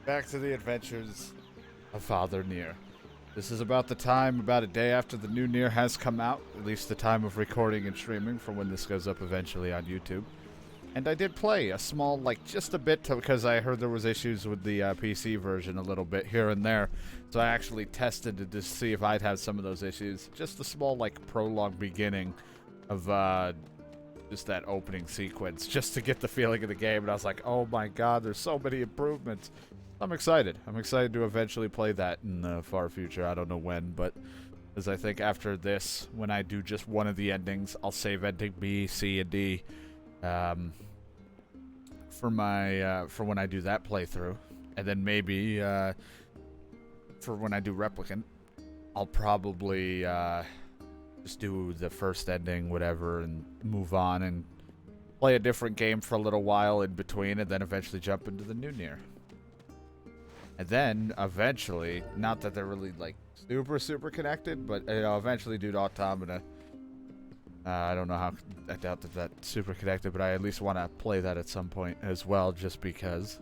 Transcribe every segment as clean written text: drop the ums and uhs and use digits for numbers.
Back to the adventures of Father NieR. This is about the time, about a day after the new NieR has come out, at least the time of recording and streaming for when this goes up eventually on YouTube. And I did play a small, just a bit, because I heard there was issues with the PC version a little bit here and there. So I actually tested to see if I'd have some of those issues. Just a small, prologue beginning of just that opening sequence, just to get the feeling of the game. And I was like, oh my god, there's so many improvements. I'm excited. I'm excited to eventually play that in the far future. I don't know when, but as I think after this, when I do just one of the endings, I'll save ending B, C, and D for when I do that playthrough, and then maybe for when I do Replicant, I'll probably just do the first ending, whatever, and move on and play a different game for a little while in between, and then eventually jump into the new NieR. And then, eventually, not that they're really, super connected, but, eventually Dude Automata. I don't know how, I doubt that that's super connected, but I at least want to play that at some point as well, just because.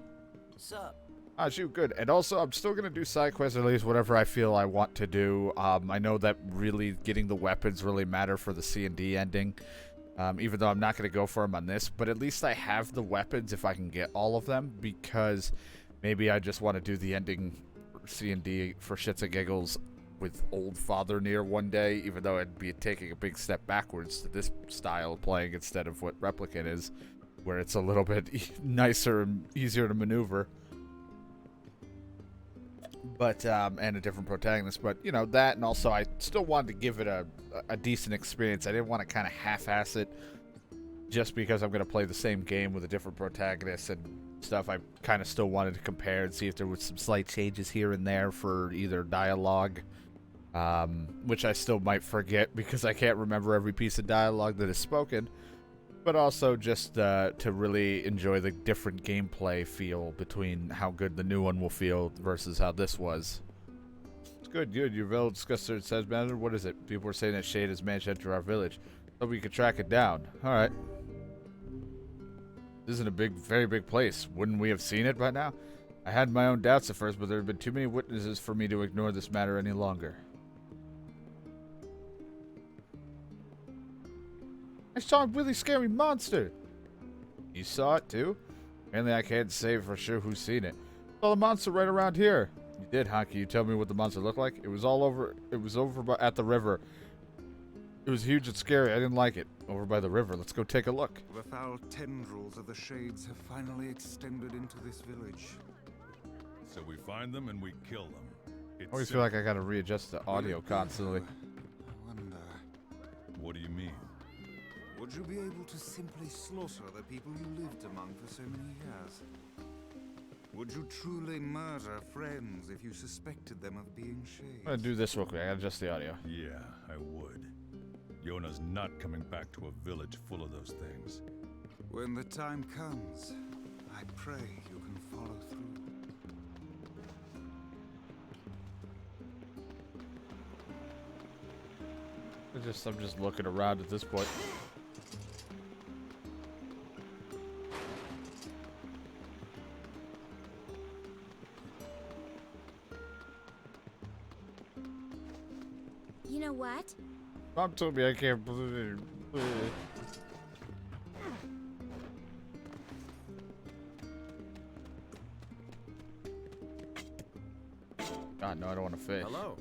Sup? Ah, shoot, good. And also, I'm still going to do side quests, or at least whatever I feel I want to do. I know that really getting the weapons really matter for the C and D ending, even though I'm not going to go for them on this, but at least I have the weapons if I can get all of them, because maybe I just want to do the ending C and D for shits and giggles with old Father NieR one day, even though I'd be taking a big step backwards to this style of playing instead of what Replicant is, where it's a little bit nicer and easier to maneuver. But, and a different protagonist, but, that, and also I still wanted to give it a decent experience. I didn't want to kind of half-ass it just because I'm going to play the same game with a different protagonist and stuff. I kind of still wanted to compare and see if there was some slight changes here and there for either dialogue, which I still might forget because I can't remember every piece of dialogue that is spoken, but also just to really enjoy the different gameplay feel between how good the new one will feel versus how this was. It's good. Your village discussed says matter. What is it? People were saying that Shade has managed to enter our village. Hope we could track it down. Alright. This isn't a very big place. Wouldn't we have seen it by now? I had my own doubts at first, but there have been too many witnesses for me to ignore this matter any longer. I saw a really scary monster. You saw it too? Apparently I can't say for sure who's seen it. I saw the monster right around here. You did, huh? Can you tell me what the monster looked like? It was over at the river. It was huge and scary. I didn't like it. Over by the river. Let's go take a look. The foul tendrils of the shades have finally extended into this village. So we find them and we kill them. I always feel like I gotta readjust the audio constantly. I wonder, What do you mean? would you be able to simply slaughter the people you lived among for so many years? Would you truly murder friends if you suspected them of being shades? I'm gonna do this real quick. I gotta adjust the audio. Yeah, I would. Yona's not coming back to a village full of those things. When the time comes, I pray you can follow through. I'm just looking around at this point. You know what? Mom told me I can't believe it. God, no, I don't want to fish. Hello.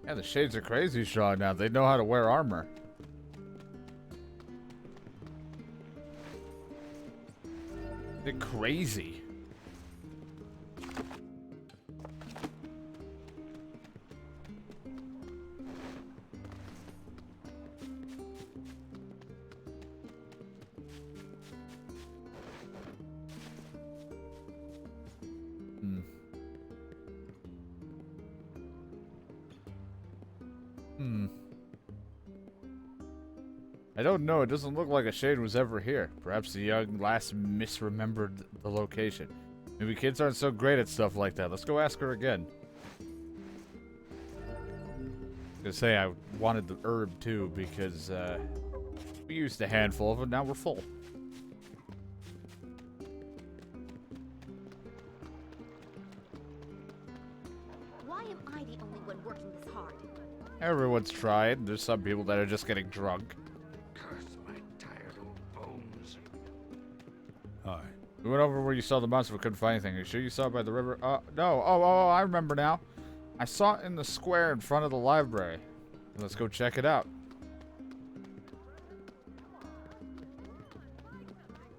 Yeah, the shades are crazy strong now. They know how to wear armor. They're crazy. I don't know. It doesn't look like a shade was ever here. Perhaps the young lass misremembered the location. Maybe kids aren't so great at stuff like that. Let's go ask her again. I was gonna say I wanted the herb too because We used a handful of them, now we're full. Why am I the only one working this hard? Everyone's tried. There's some people that are just getting drunk. Curse my tired old bones. Hi. We went over where you saw the monster, but couldn't find anything. Are you sure you saw it by the river? No. Oh, I remember now. I saw it in the square in front of the library. Let's go check it out.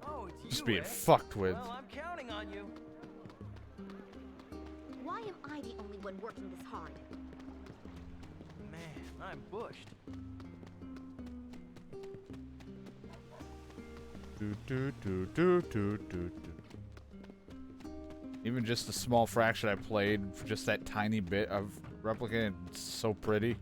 Oh, it's Just you, being eh? fucked with. Well, I'm counting on you. Why am I the only one working this hard? Man, I'm bushed. Do. Even just the small fraction I played for just that tiny bit of Replicant, it's so pretty.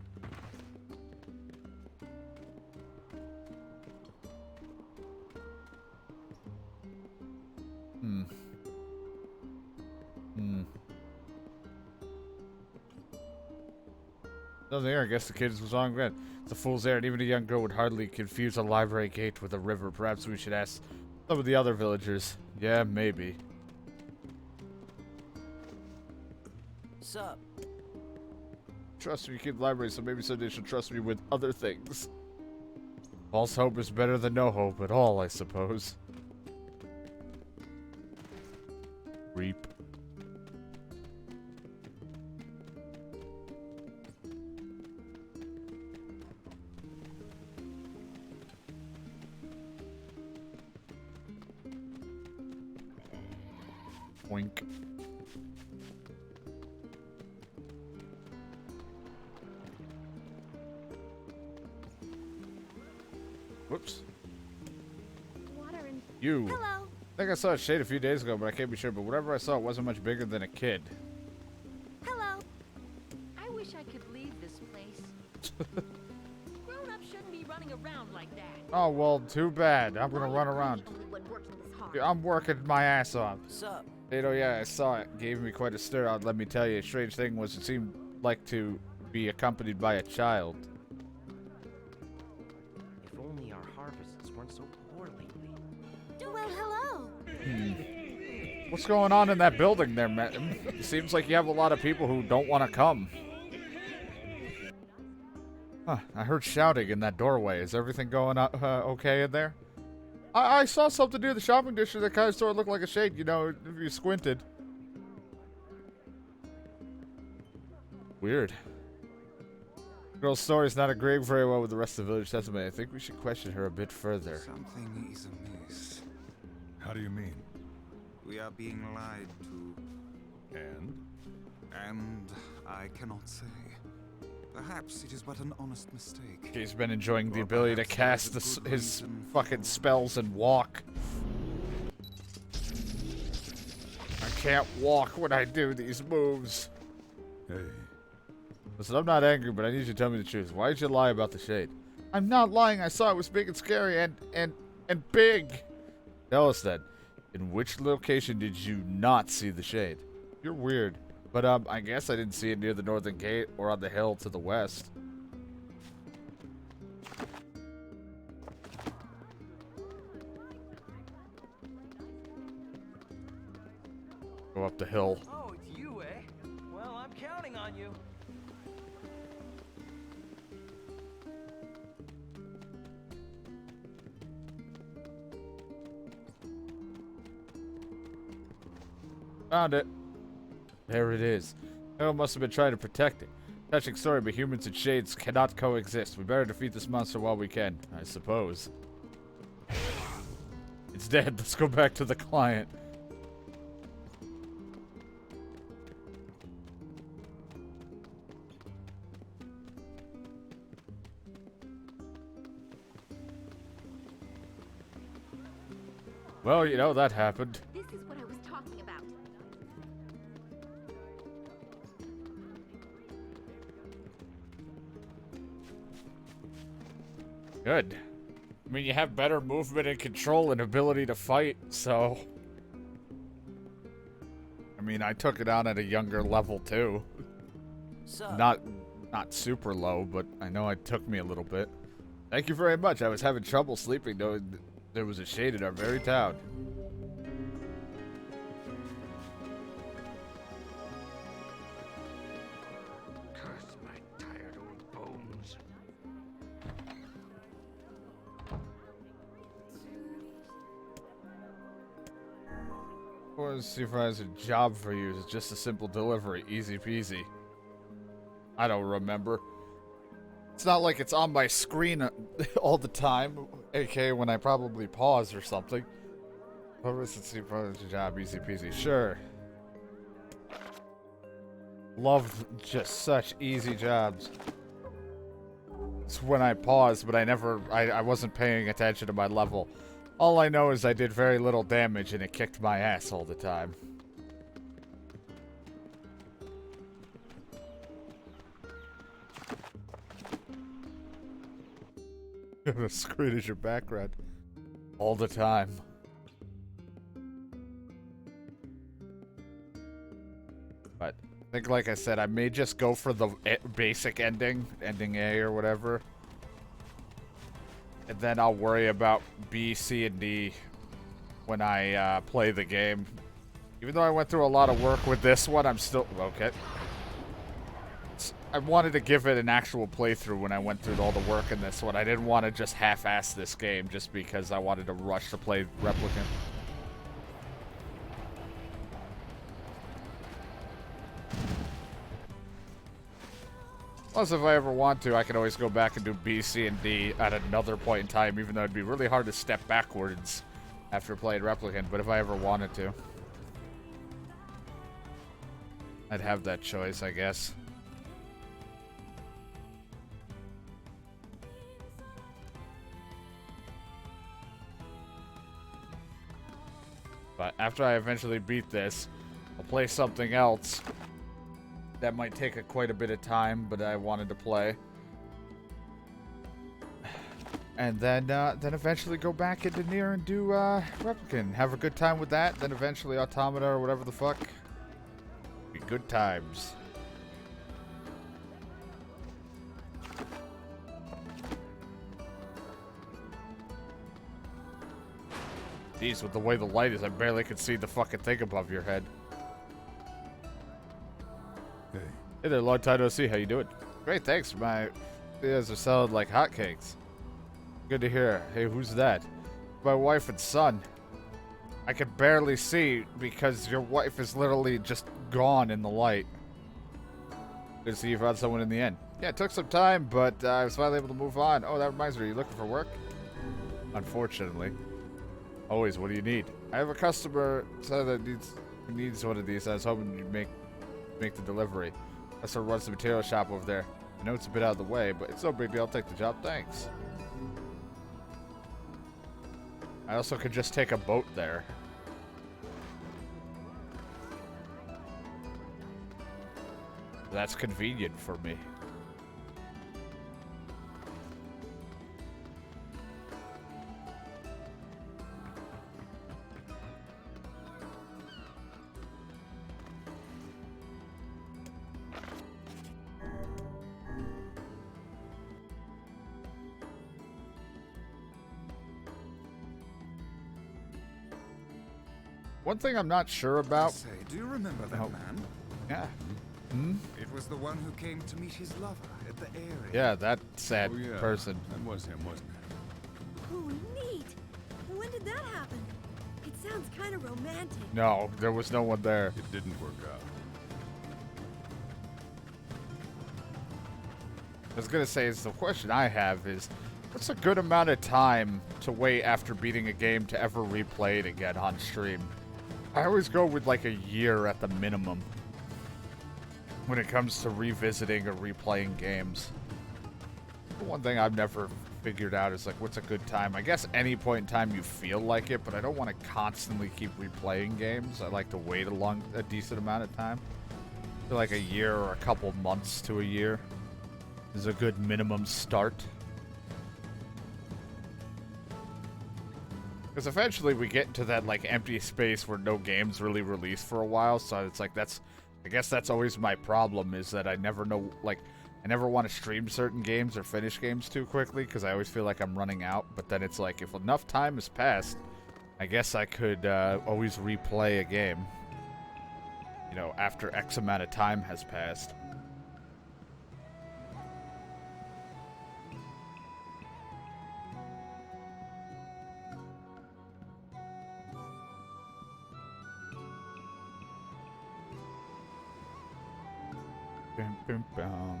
Nothing here. I guess the kids was on grid. It's a fool's errand. Even a young girl would hardly confuse a library gate with a river. Perhaps we should ask some of the other villagers. Yeah, maybe. Sup? Trust me, kid library, so maybe someday she'll trust me with other things. False hope is better than no hope at all, I suppose. Reap. Wink. Whoops. Water and... You. Hello. I think I saw a shade a few days ago, but I can't be sure. But whatever I saw, it wasn't much bigger than a kid. Hello. I wish I could leave this place. Grown-ups shouldn't be running around like that. Oh, well, too bad. I'm gonna Why run am I around. the only one working this hard? I'm working my ass off. Sup? Yeah, I saw it. Gave me quite a stir out. Let me tell you, a strange thing was it seemed like to be accompanied by a child. If only our harvests weren't so poor lately. Well, hello. What's going on in that building there, man? It seems like you have a lot of people who don't want to come. Huh, I heard shouting in that doorway. Is everything going okay in there? I saw something near the shopping district that kind of sort of looked like a shade, you know, if you squinted. Weird. Girl's story's not agreeing very well with the rest of the village sentiment. I think we should question her a bit further. Something is amiss. How do you mean? We are being lied to, And? I cannot say. Perhaps it is but an honest mistake. He's been enjoying the Or ability to perhaps there cast is a good his reason fucking for- spells and walk. I can't walk when I do these moves. Hey, Listen, I'm not angry, but I need you to tell me the truth. Why did you lie about the shade? I'm not lying. I saw it was big and scary and big. Tell us then. In which location did you not see the shade? You're weird. But I guess I didn't see it near the northern gate or on the hill to the west. Go up the hill. Oh, it's you, eh? Well, I'm counting on you. Found it. There it is. Hell must have been trying to protect it. Touching story, but humans and shades cannot coexist. We better defeat this monster while we can, I suppose. It's dead. Let's go back to the client. Well, you know, that happened. This is what I was talking about. Good. I mean, you have better movement and control and ability to fight, so... I mean, I took it on at a younger level, too. Sup? Not super low, but I know it took me a little bit. Thank you very much. I was having trouble sleeping knowing there was a shade in our very town. Curse my tired old bones. I want to see if I has a job for you. It's just a simple delivery. Easy peasy. I don't remember. It's not like it's on my screen all the time, aka when I probably pause or something. What was it? See if I has a job. Easy peasy. Sure. Love just such easy jobs. It's when I paused, but I wasn't paying attention to my level. All I know is I did very little damage and it kicked my ass all the time. The screen is your background. All the time. But I think, like I said, I may just go for the basic ending, ending A or whatever. And then I'll worry about B, C, and D when I play the game. Even though I went through a lot of work with this one, I'm still... Okay. I wanted to give it an actual playthrough when I went through all the work in this one. I didn't want to just half-ass this game just because I wanted to rush to play Replicant. Plus, if I ever want to, I can always go back and do B, C, and D at another point in time, even though it'd be really hard to step backwards after playing Replicant, but if I ever wanted to. I'd have that choice, I guess. But after I eventually beat this, I'll play something else. That might take quite a bit of time, but I wanted to play. And then eventually go back into NieR and do Replicant. Have a good time with that. Then eventually Automata or whatever the fuck. Be good times. Jeez, with the way the light is, I barely could see the fucking thing above your head. Hey, Hey there, long time no see. How you doing? Great, thanks. My ideas are selling like hotcakes. Good to hear. Hey, who's that? My wife and son. I can barely see because your wife is literally just gone in the light. Good to see you found someone in the end. Yeah, it took some time, but I was finally able to move on. Oh, that reminds me. Are you looking for work? Unfortunately. Always, what do you need? I have a customer that needs one of these. I was hoping you'd make the delivery. Customer runs the material shop over there. I know it's a bit out of the way, but it's no big deal. I'll take the job. Thanks. I also could just take a boat there. That's convenient for me. One thing I'm not sure about. Say, do you remember that man? Yeah. It was the one who came to meet his lover at the area. Yeah, that sad oh yeah, person. That was him, wasn't it? Oh, neat. When did that happen? It sounds kind of romantic. No, there was no one there. It didn't work out. I was gonna say, is the question I have is, what's a good amount of time to wait after beating a game to ever replay it again on stream? I always go with like a year at the minimum when it comes to revisiting or replaying games. The one thing I've never figured out is like, what's a good time? I guess any point in time you feel like it, but I don't want to constantly keep replaying games. I like to wait a decent amount of time. I feel like a year or a couple months to a year is a good minimum start. Because eventually we get into that like empty space where no games really release for a while, so it's like I guess that's always my problem, is that I never know, like, I never want to stream certain games or finish games too quickly because I always feel like I'm running out. But then it's like, if enough time has passed, I guess I could always replay a game, you know, after X amount of time has passed. Bum, bum, bum.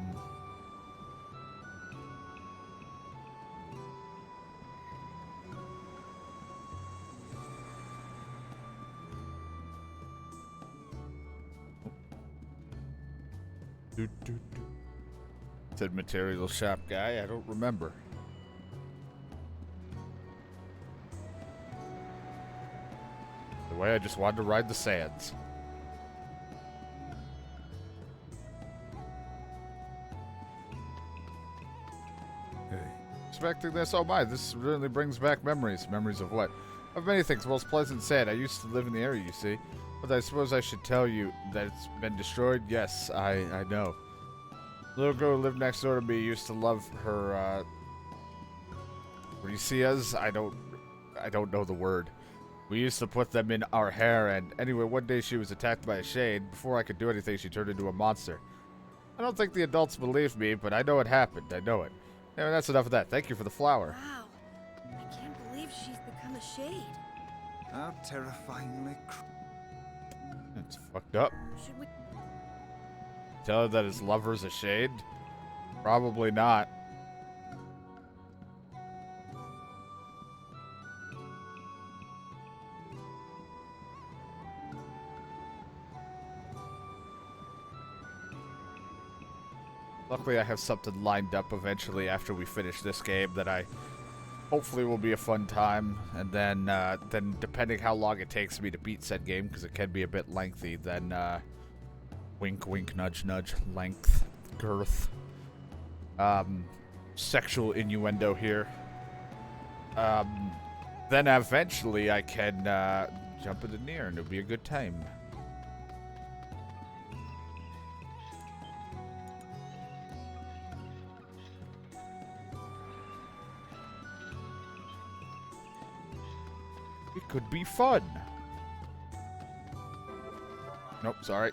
Said material shop guy. I don't remember. The way I just wanted to ride the sands. Hey, Expecting this? Oh my, this really brings back memories. Memories of what? Of many things. Most pleasant sad. I used to live in the area, you see. But I suppose I should tell you that it's been destroyed? Yes, I know. Little girl who lived next door to me used to love her, Ricias? I don't know the word. We used to put them in our hair, and anyway, one day she was attacked by a shade. Before I could do anything, she turned into a monster. I don't think the adults believe me, but I know it happened. I know it. Anyway, that's enough of that. Thank you for the flower. Wow. I can't believe she's become a shade. How terrifyingly It's fucked up. Should we... Tell her that his lover's a shade? Probably not. Luckily, I have something lined up eventually after we finish this game that I hopefully will be a fun time. And then depending how long it takes me to beat said game, because it can be a bit lengthy, then wink, wink, nudge, nudge, length, girth, sexual innuendo here. Then eventually I can jump into NieR and it'll be a good time. It could be fun. Nope, sorry.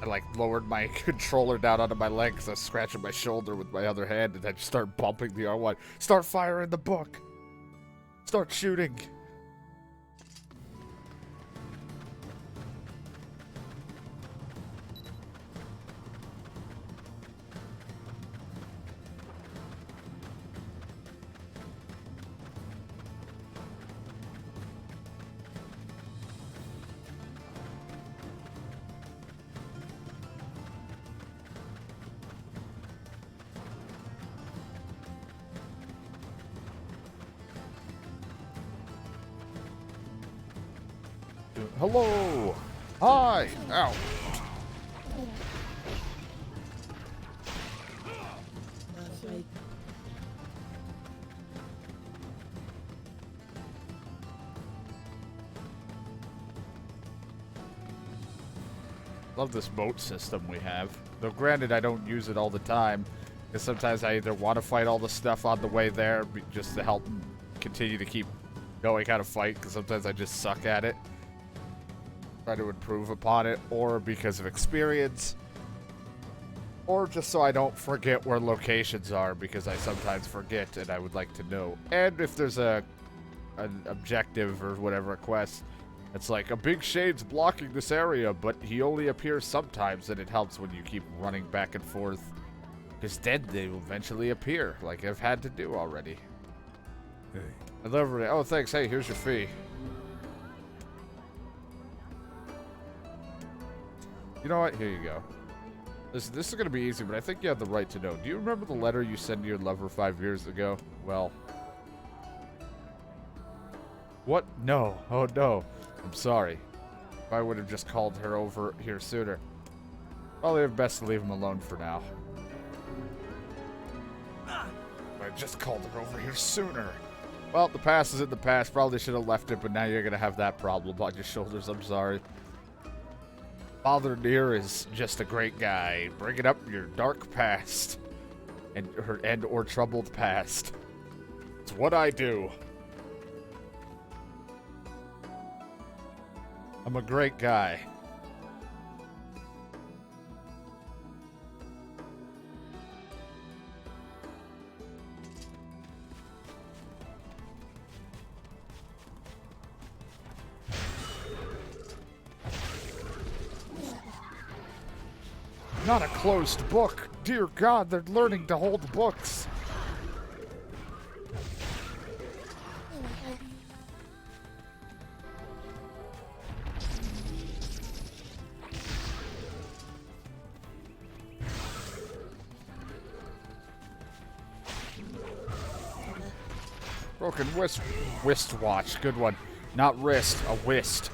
I like lowered my controller down onto my leg because I was scratching my shoulder with my other hand and then just start bumping the R1. Start firing the book. Start shooting. Hello! Hi! Ow! Love this boat system we have. Though granted, I don't use it all the time. Because sometimes I either want to fight all the stuff on the way there just to help continue to keep knowing how to fight, because sometimes I just suck at it. Try to improve upon it, or because of experience, or just so I don't forget where locations are, because I sometimes forget and I would like to know. And if there's an objective or whatever, a quest, it's like a big shade's blocking this area, but he only appears sometimes, and it helps when you keep running back and forth, because then they will eventually appear, like I've had to do already. hey. I love it. Oh, thanks. Hey, here's your fee. You know what? Here you go. This is going to be easy, but I think you have the right to know. Do you remember the letter you sent to your lover 5 years ago? Well. What? No. Oh, no. I'm sorry. If I would have just called her over here sooner. Probably best to leave him alone for now. I just called her over here sooner. Well, the past is in the past. Probably should have left it, but now you're going to have that problem on your shoulders. I'm sorry. Father NieR is just a great guy, bringing up your dark past and or troubled past. It's what I do. I'm a great guy. Not a closed book. Dear God, they're learning to hold books. Broken wrist watch. Good one. Not wrist, a whist.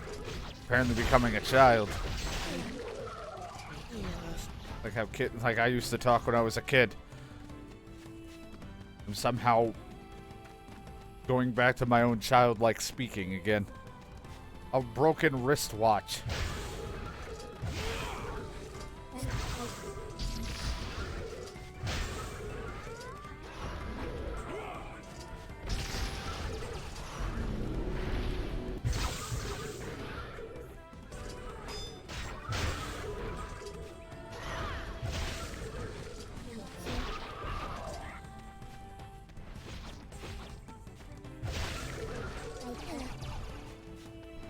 Apparently becoming a child. Like I used to talk when I was a kid. I'm somehow going back to my own childlike speaking again. A broken wristwatch.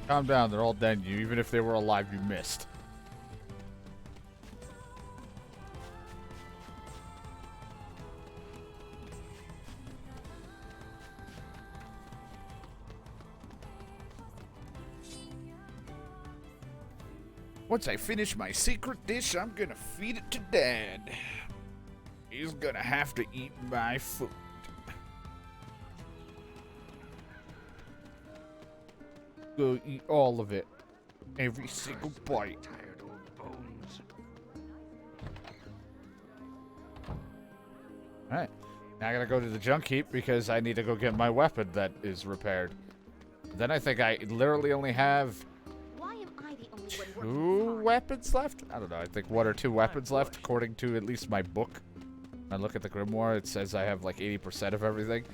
Calm down, they're all dead. You, even if they were alive, you missed. Once I finish my secret dish, I'm gonna feed it to Dad. He's gonna have to eat my food. Go eat all of it. Every single bite. Tired old bones. Alright. Now I gotta go to the junk heap because I need to go get my weapon that is repaired. Then I think I literally only have Why am I the only one working this two hard? weapons left? I don't know. I think 1 or 2 weapons left according to at least my book. When I look at the grimoire, it says I have like 80% of everything.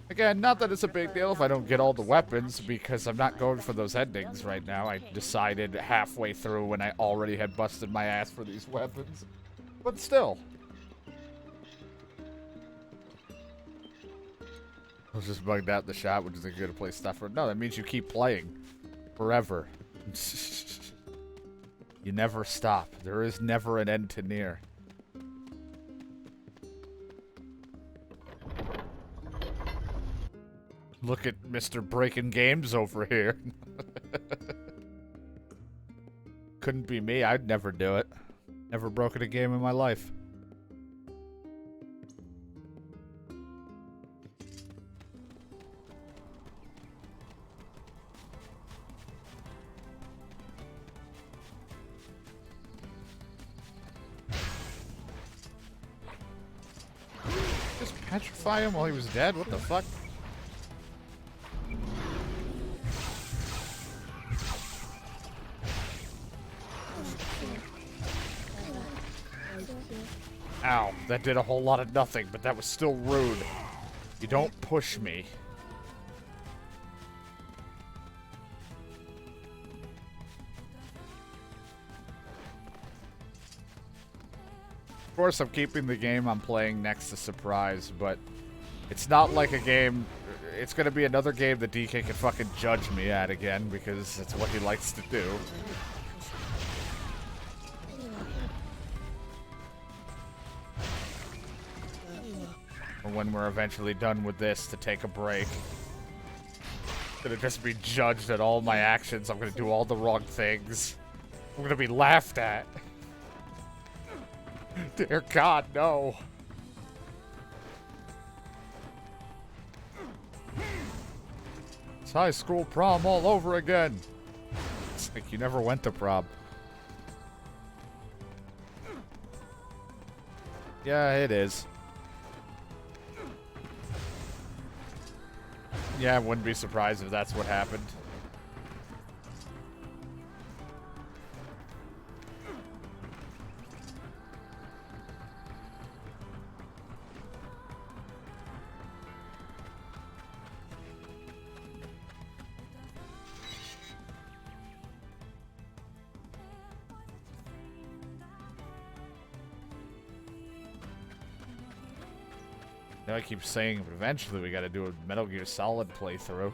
Again, not that it's a big deal if I don't get all the weapons, because I'm not going for those endings right now. I decided halfway through when I already had busted my ass for these weapons. But still. I was just bugged out in the shop, which is a good place stuff for. No, that means you keep playing. Forever. You never stop. There is never an end to NieR. Look at Mr. Breaking Games over here. Couldn't be me. I'd never do it. Never broken a game in my life. Just petrify him while he was dead? What the fuck? Ow, that did a whole lot of nothing, but that was still rude. You don't push me. Of course, I'm keeping the game I'm playing next to Surprise, but it's not like a game... It's gonna be another game that DK can fucking judge me at again, because it's what he likes to do. When we're eventually done with this, to take a break. I'm gonna just be judged at all my actions. I'm gonna do all the wrong things. I'm gonna be laughed at. Dear God, no. It's high school prom all over again. It's like you never went to prom. Yeah, it is. Yeah, I wouldn't be surprised if that's what happened. know I keep saying, but eventually we gotta do a Metal Gear Solid playthrough.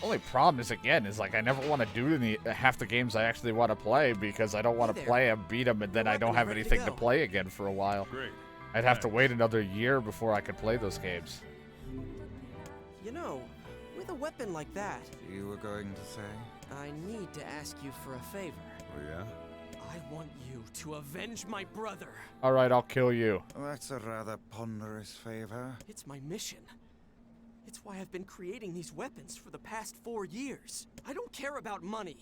Only problem is, again, is like I never want to do half the games I actually want to play because I don't want to play them, beat them, and then I don't have anything to play again for a while. Great. I'd have to wait another year before I could play those games. You know, with a weapon like that, You were going to say? I need to ask you for a favor. Oh, yeah? I want you to avenge my brother. Alright, I'll kill you. That's a rather ponderous favor. It's my mission. It's why I've been creating these weapons for the past 4 years. I don't care about money.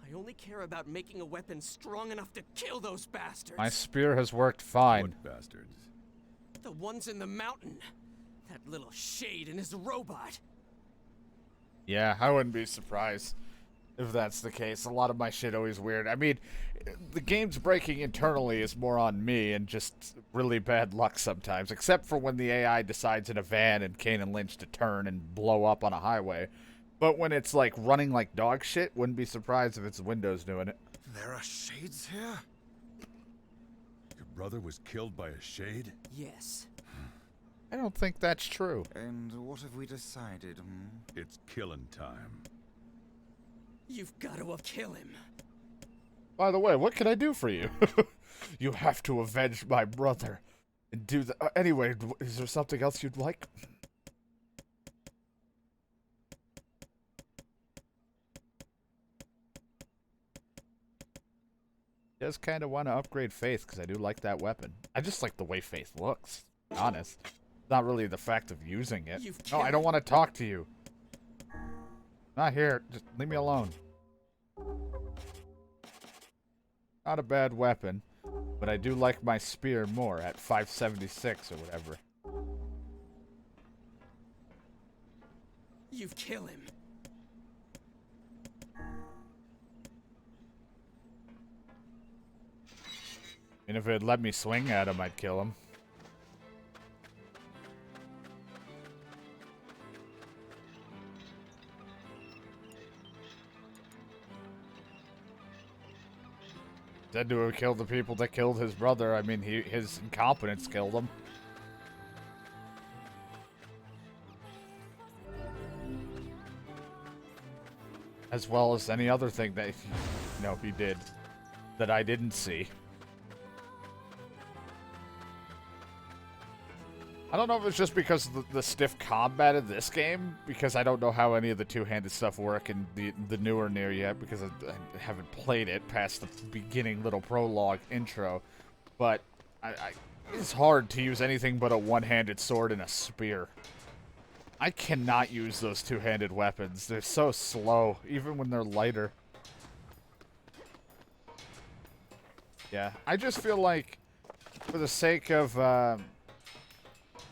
I only care about making a weapon strong enough to kill those bastards. My spear has worked fine. What bastards? The ones in the mountain. That little shade and his robot. Yeah, I wouldn't be surprised if that's the case. A lot of my shit always weird. I mean, the game's breaking internally is more on me and just really bad luck sometimes, except for when the AI decides in a van in Kane and Lynch to turn and blow up on a highway. But when it's like running like dog shit, wouldn't be surprised if it's Windows doing it. There are shades here? Your brother was killed by a shade? Yes. I don't think that's true. And what have we decided, It's killing time. You've got to kill him. By the way, what can I do for you? You have to avenge my brother. And do the... anyway, is there something else you'd like? Just kind of want to upgrade Faith, because I do like that weapon. I just like the way Faith looks, to be honest. Not really the fact of using it. No, I don't want to talk to you. Not here. Just leave me alone. Not a bad weapon, but I do like my spear more at 576 or whatever. You've killed him. And if it let me swing at him, I'd kill him. Said to have killed the people that killed his brother. I mean, his incompetence killed him. As well as any other thing that, he did that I didn't see. I don't know if it's just because of the stiff combat of this game, because I don't know how any of the two-handed stuff work in the newer NieR yet, because I haven't played it past the beginning little prologue intro. But it's hard to use anything but a one-handed sword and a spear. I cannot use those two-handed weapons. They're so slow, even when they're lighter. Yeah, I just feel like, for the sake of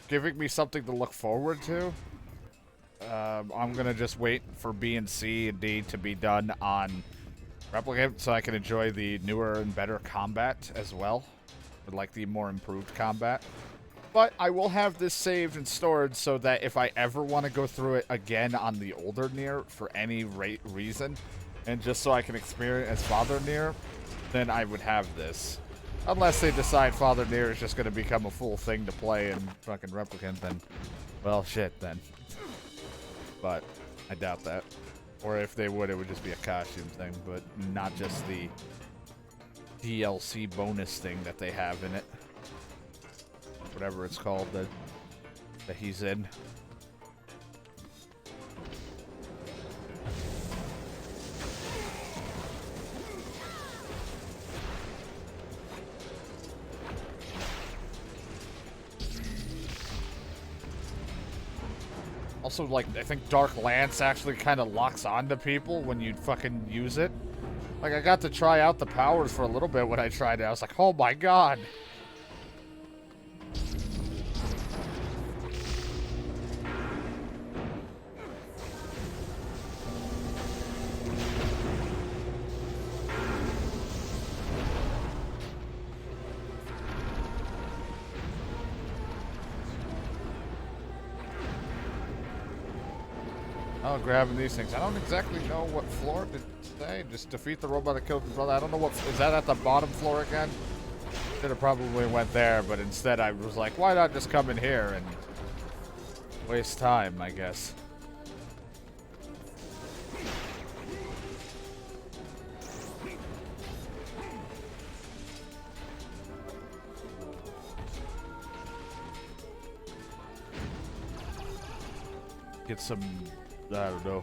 giving me something to look forward to, I'm gonna just wait for B and C and D to be done on Replicant so I can enjoy the newer and better combat as well. Or like the more improved combat. But I will have this saved and stored so that if I ever want to go through it again on the older NieR for any reason, and just so I can experience as Father NieR, then I would have this. Unless they decide Father NieR is just going to become a full thing to play in fucking Replicant, then, well, shit, then. But I doubt that. Or if they would, it would just be a costume thing, but not just the DLC bonus thing that they have in it. Whatever it's called that he's in. Also, like, I think Dark Lance actually kind of locks onto people when you fucking use it. Like, I got to try out the powers for a little bit when I tried it. I was like, oh my god. Oh, grabbing these things. I don't exactly know what floor to say. Just defeat the robot that killed his brother. I don't know what... Is that at the bottom floor again? Should have probably went there, but instead I was like, why not just come in here and waste time, I guess. Get some, I don't know.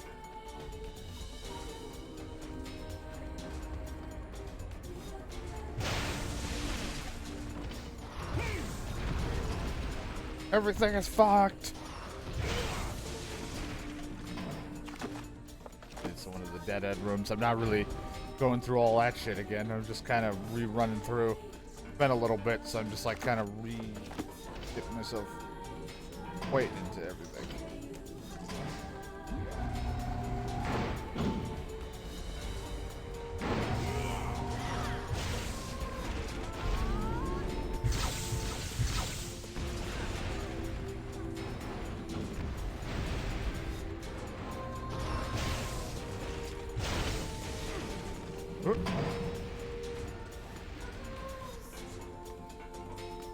Everything is fucked. It's one of the dead end rooms. I'm not really going through all that shit again. I'm just kind of rerunning through. Been a little bit, so I'm just like kind of getting myself weight into everything.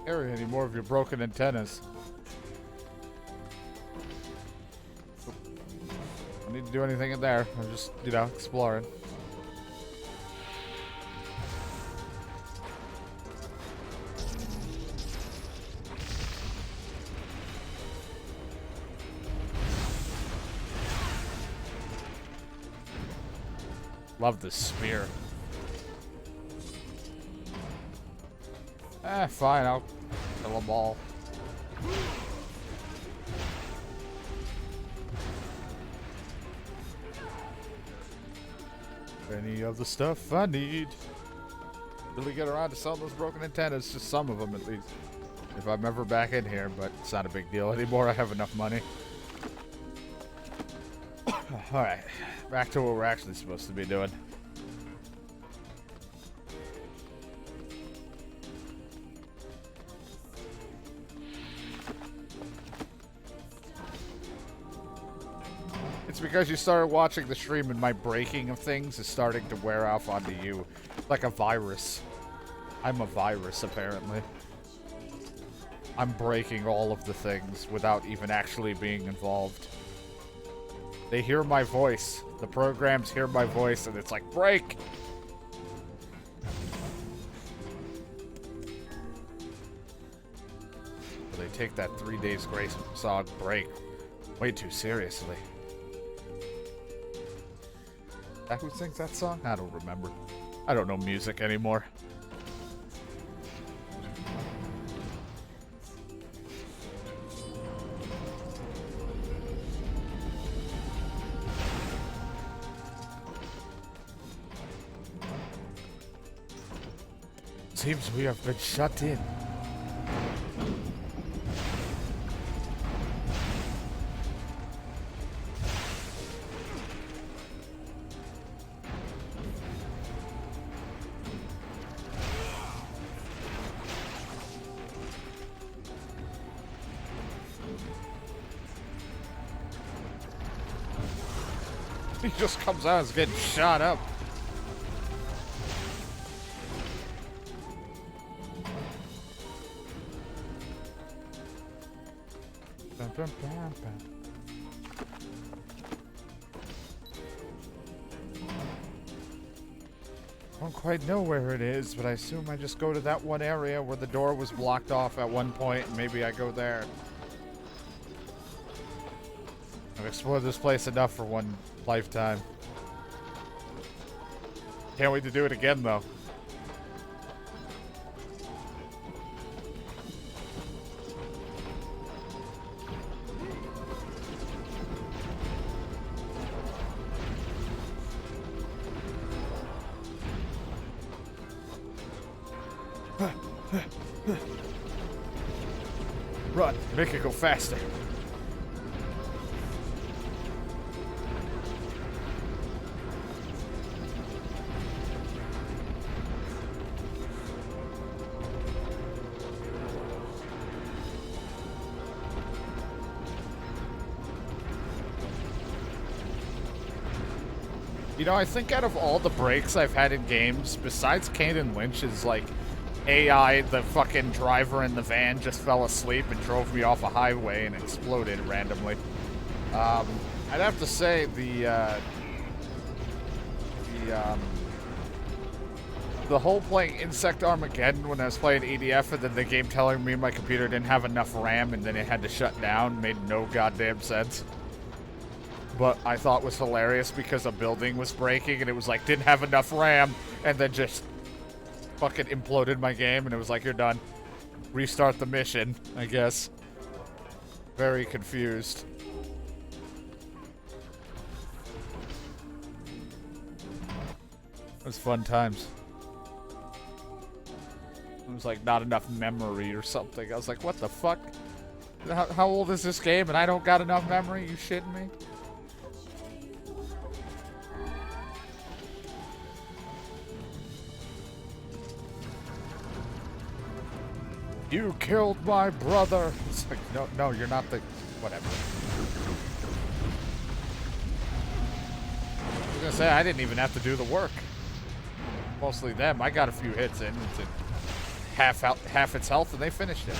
Carry any more of your broken antennas. Don't need to do anything in there. I'm just, you know, exploring. Love this spear. Fine, I'll kill them all. Any of the stuff I need. Really get around to selling those broken antennas, just some of them at least. If I'm ever back in here, but it's not a big deal anymore. I have enough money. Alright, back to what we're actually supposed to be doing. It's because you started watching the stream and my breaking of things is starting to wear off onto you. Like a virus. I'm a virus, apparently. I'm breaking all of the things without even actually being involved. They hear my voice. The programs hear my voice and it's like, break! But they take that 3 days grace song break way too seriously. That who sings that song? I don't remember. I don't know music anymore. Seems we have been shut in. He just comes out as getting shot up. Bum, bum, bum, bum. I don't quite know where it is, but I assume I just go to that one area where the door was blocked off at one point, and maybe I go there. I've explored this place enough for one lifetime. Can't wait to do it again, though. Run, make it go faster. You know, I think out of all the breaks I've had in games, besides Kane and Lynch's, like, AI, the fucking driver in the van, just fell asleep and drove me off a highway and exploded randomly. I'd have to say the whole playing Insect Armageddon when I was playing EDF and then the game telling me my computer didn't have enough RAM and then it had to shut down made no goddamn sense. But I thought was hilarious because a building was breaking and it was like, didn't have enough RAM, and then just fucking imploded my game and it was like, you're done. Restart the mission, I guess. Very confused. It was fun times. It was like not enough memory or something. I was like, what the fuck? How old is this game and I don't got enough memory? You shitting me? You killed my brother. It's like, no, you're not the... Whatever. I was gonna say, I didn't even have to do the work. Mostly them. I got a few hits in. It's at half its health and they finished it.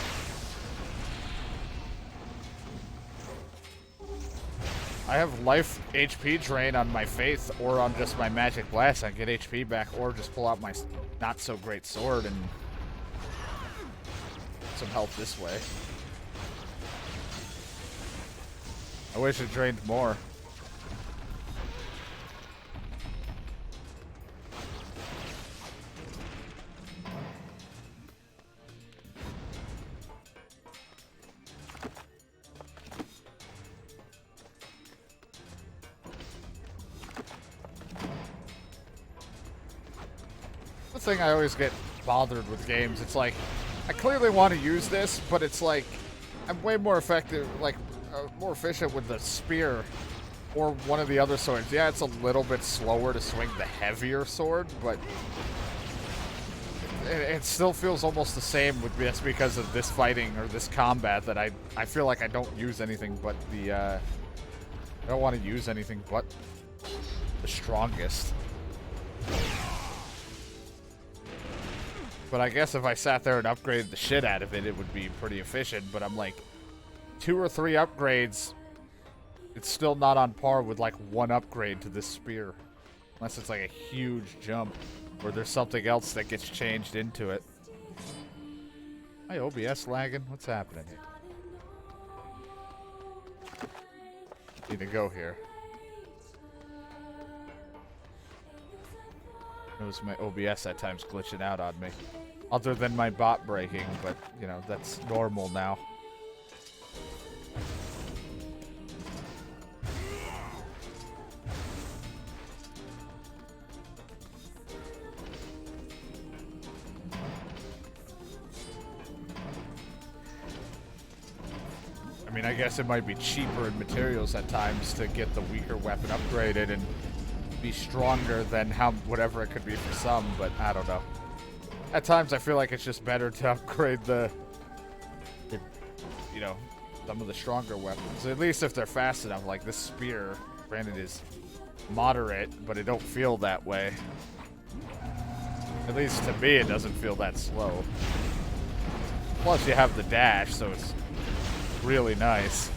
I have life HP drain on my Faith or on just my Magic Blast. I get HP back or just pull out my not so great sword and some health this way. I wish it drained more. The thing I always get bothered with games, it's like, I clearly want to use this, but it's like, I'm way more effective, like, more efficient with the spear or one of the other swords. Yeah, it's a little bit slower to swing the heavier sword, but it still feels almost the same with just because of this fighting or this combat that I feel like I don't use anything but the, I don't want to use anything but the strongest. But I guess if I sat there and upgraded the shit out of it, it would be pretty efficient. But I'm like, 2 or 3 upgrades, it's still not on par with like 1 upgrade to this spear. Unless it's like a huge jump, or there's something else that gets changed into it. Hi, OBS lagging? What's happening here? Need to go here. Notice my OBS at times glitching out on me. Other than my bot breaking, but, you know, that's normal now. I mean, I guess it might be cheaper in materials at times to get the weaker weapon upgraded and be stronger than whatever it could be for some, but I don't know. At times I feel like it's just better to upgrade the you know, some of the stronger weapons. At least if they're fast enough, like this spear, granted is moderate, but it don't feel that way. At least to me it doesn't feel that slow. Plus you have the dash, so it's really nice.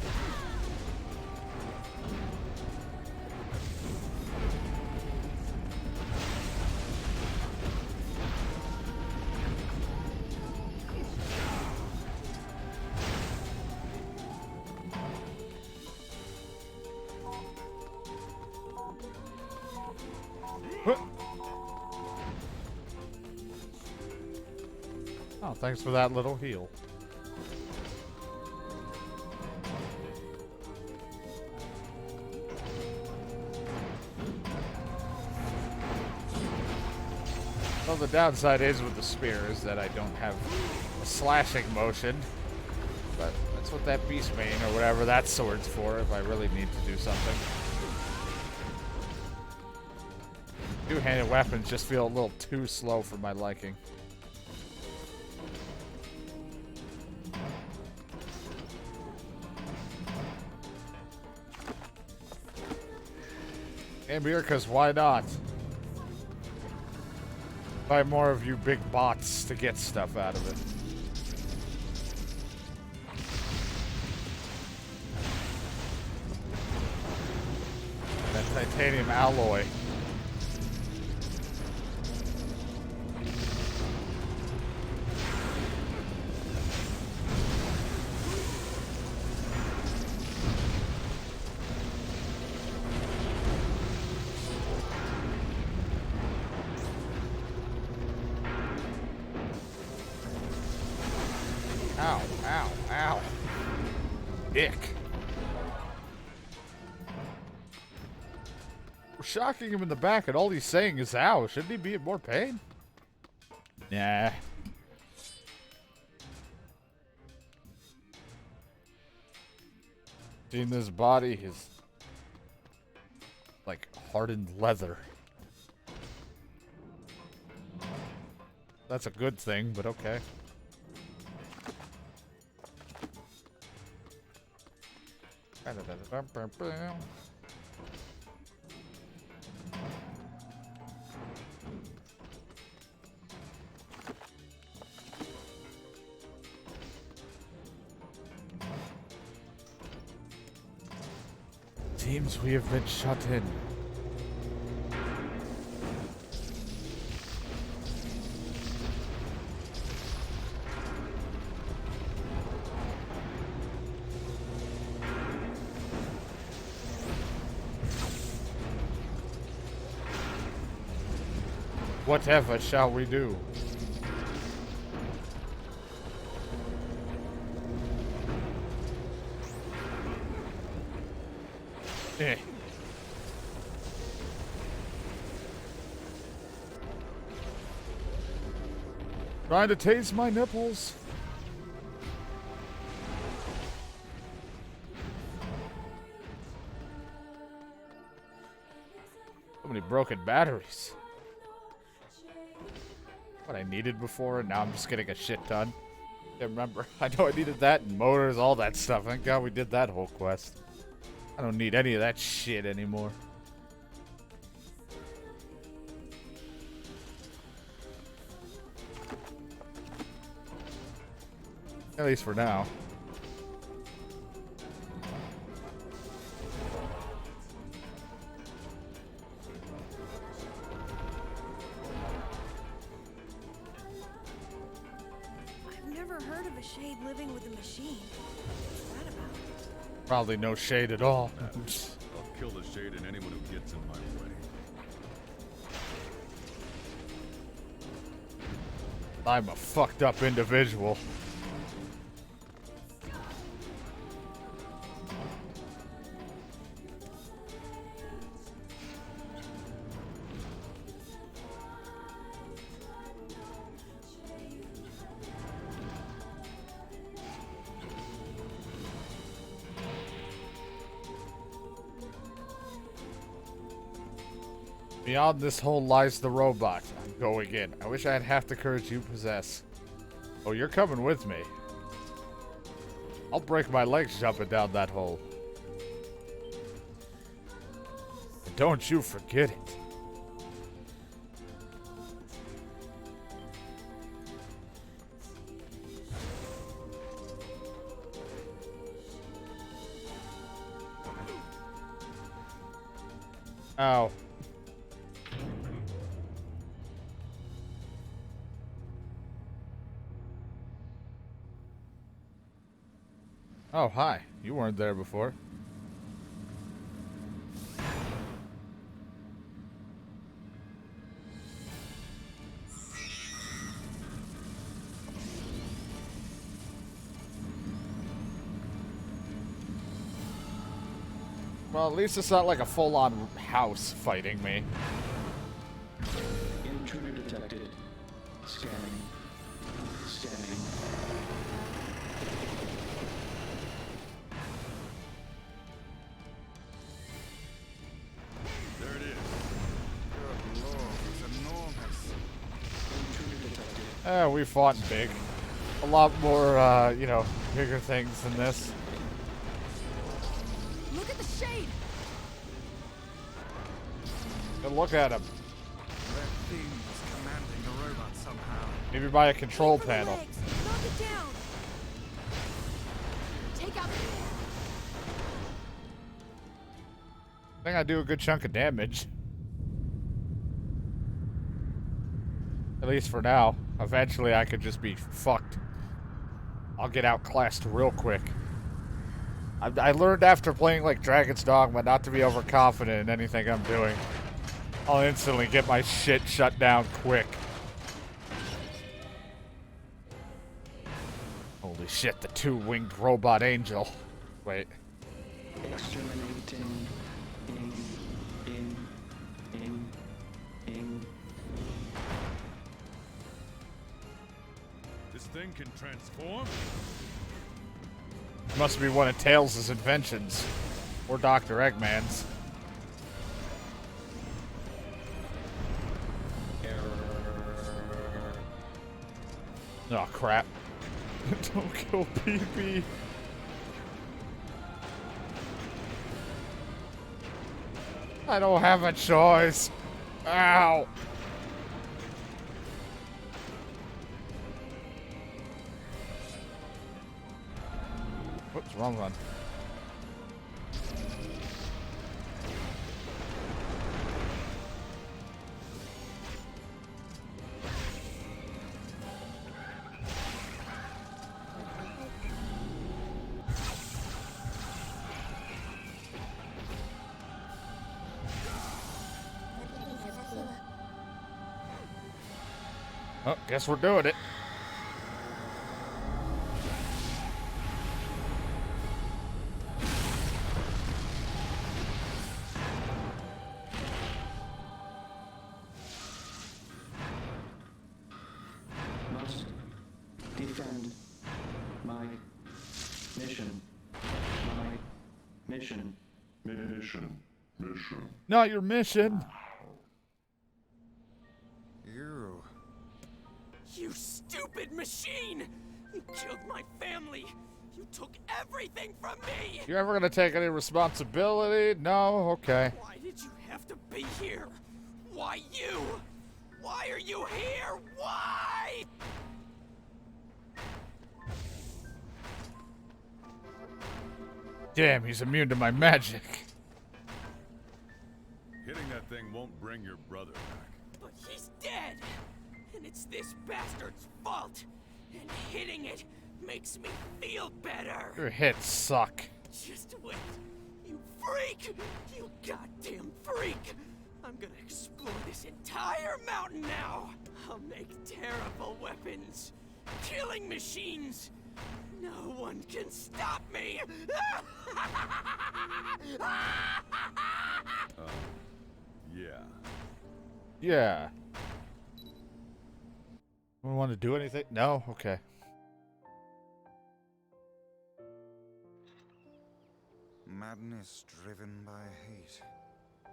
Oh, thanks for that little heal. Well, the downside is with the spear is that I don't have a slashing motion, but that's what that beast main or whatever that sword's for if I really need to do something. Two-handed weapons just feel a little too slow for my liking. Came here because why not? By more of you big bots to get stuff out of it. That titanium alloy. Ow, ow, ow. Dick. We're shocking him in the back and all he's saying is ow. Shouldn't he be in more pain? Nah. Seeing this body is like hardened leather. That's a good thing, but okay. Seems we have been shut in. Whatever shall we do? Eh. Trying to taste my nipples. So many broken batteries. What I needed before, and now I'm just getting a shit ton. Can't remember. I know I needed that and motors, all that stuff. Thank God we did that whole quest. I don't need any of that shit anymore. At least for now. I've never heard of a shade living with a machine. What's that about? Probably no shade at all. I'll kill the shade and anyone who gets in my way. I'm a fucked up individual. Beyond this hole lies the robot. I'm going in. I wish I had half the courage you possess. Oh, you're coming with me. I'll break my legs jumping down that hole. And don't you forget it. Ow. Oh, hi. You weren't there before. Well, at least it's not like a full-on house fighting me. Intruder detected. Scanning. Scanning. There it is. Good lord, it's enormous. Intruder detected. We fought big. A lot more, you know, bigger things than this. Look at the shade! Good look at him. That thing is commanding a Maybe buy a control Aim for the panel. legs. Knock it down. Take out I think I do a good chunk of damage. At least for now. Eventually I could just be fucked. I'll get outclassed real quick. I learned after playing like Dragon's Dogma not to be overconfident in anything I'm doing. I'll instantly get my shit shut down quick. Holy shit, the two-winged robot angel. Wait. Exterminating. In. This thing can transform? Must be one of Tails' inventions. Or Dr. Eggman's. Oh, crap. Don't kill PP. I don't have a choice. Ow. Whoops, wrong one. Oh, guess we're doing it. Must defend my mission. My mission. Mission. Not your mission. You. You stupid machine! You killed my family! You took everything from me! You ever gonna take any responsibility? No? Okay. Why did you have to be here? Why you? Why are you here? Why? Damn, he's immune to my magic. Hitting that thing won't bring your brother back. But he's dead! And it's this bastard's fault! And hitting it makes me feel better! Your hits suck. Just wait! You freak! You goddamn freak! I'm gonna explore this entire mountain now! I'll make terrible weapons! Killing machines! No one can stop me! Yeah. Yeah. We want to do anything? No? Okay. Madness driven by hate.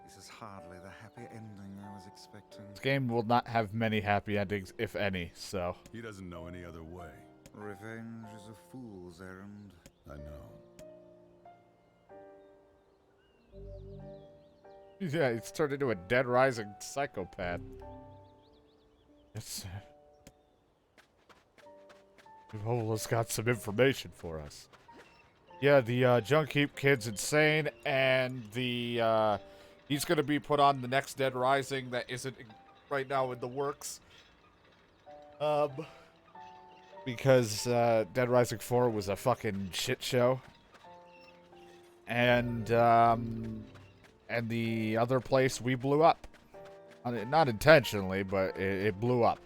This is hardly the happy ending I was expecting. This game will not have many happy endings, if any, so. He doesn't know any other way. Revenge is a fool's errand. I know. Yeah, he's turned into a Dead Rising psychopath. It's... Vola's got some information for us. Yeah, the Junk Heap kid's insane, and the, he's gonna be put on the next Dead Rising that isn't right now in the works. Because, Dead Rising 4 was a fucking shit show. And the other place, we blew up. Not intentionally, but it blew up.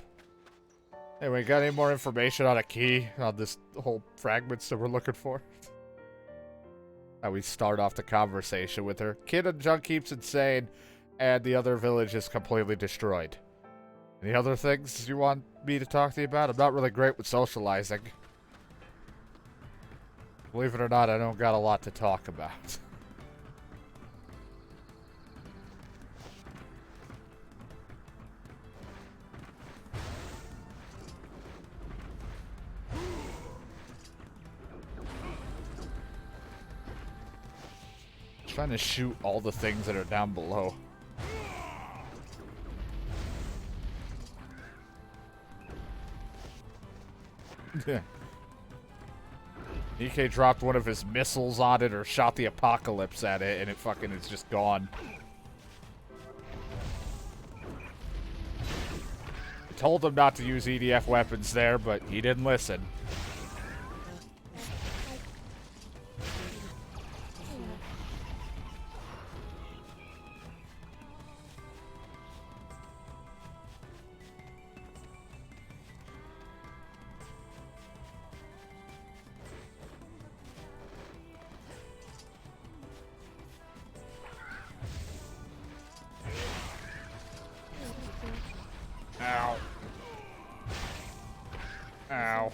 Anyway, got any more information on a key? On this whole fragments that we're looking for? How we start off the conversation with her. Kid and Junk Heap's insane, and the other village is completely destroyed. Any other things you want me to talk to you about? I'm not really great with socializing. Believe it or not, I don't got a lot to talk about. Trying to shoot all the things that are down below. Yeah. EK dropped one of his missiles on it or shot the apocalypse at it, and it fucking is just gone. I told him not to use EDF weapons there, but he didn't listen. Ow. Ow.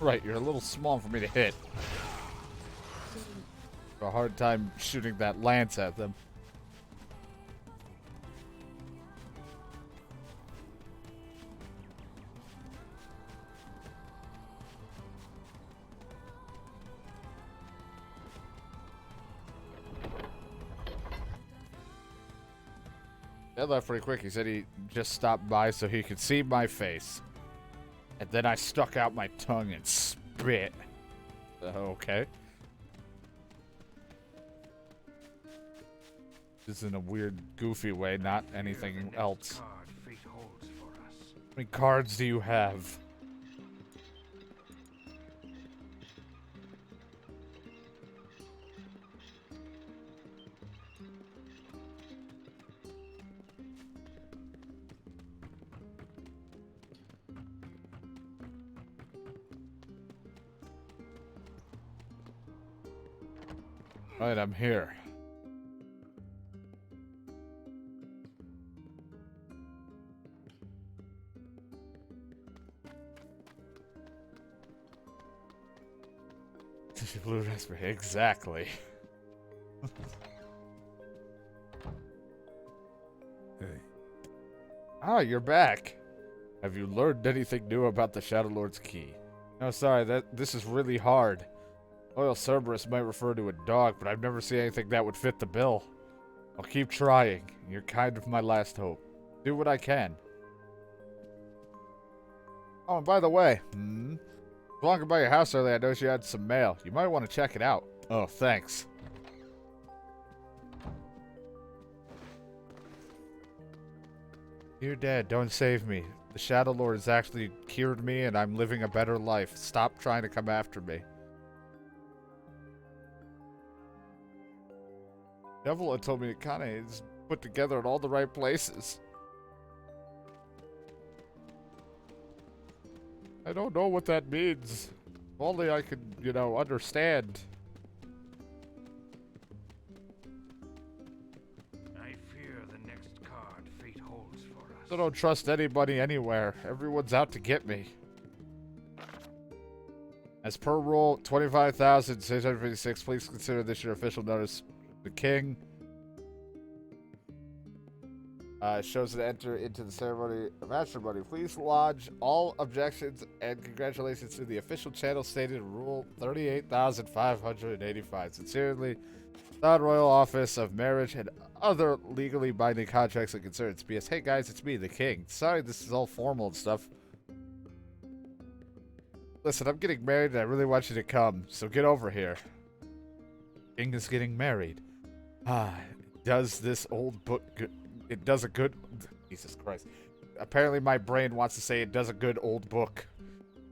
Right, you're a little small for me to hit. A hard time shooting that lance at them. That left pretty quick. He said he just stopped by so he could see my face. And then I stuck out my tongue and spit. Okay. Just in a weird, goofy way, not anything else. How many cards do you have? Right, I'm here. Blue raspberry, exactly. Hey. Ah, you're back. Have you learned anything new about the Shadow Lord's key? No, sorry, this is really hard. Loyal Cerberus might refer to a dog, but I've never seen anything that would fit the bill. I'll keep trying. You're kind of my last hope. Do what I can. Oh, and by the way, walking by your house earlier, I noticed you had some mail. You might want to check it out. Oh, thanks. Dear Dad, don't save me. The Shadow Lord has actually cured me, and I'm living a better life. Stop trying to come after me. Devil had told me it kind of is put together in all the right places. I don't know what that means. If only I could, understand. I fear the next card fate holds for us. I don't trust anybody anywhere. Everyone's out to get me. As per rule 25,656, please consider this your official notice. The king shows to enter into the ceremony of matrimony. Please lodge all objections and congratulations to the official channel stated in Rule 38,585. Sincerely, the Royal Office of Marriage and other legally binding contracts and concerns. P.S. Hey guys, it's me, the king. Sorry this is all formal and stuff. Listen, I'm getting married and I really want you to come, so get over here. King is getting married. Does this old book it does a good Jesus Christ. Apparently my brain wants to say it does a good old book.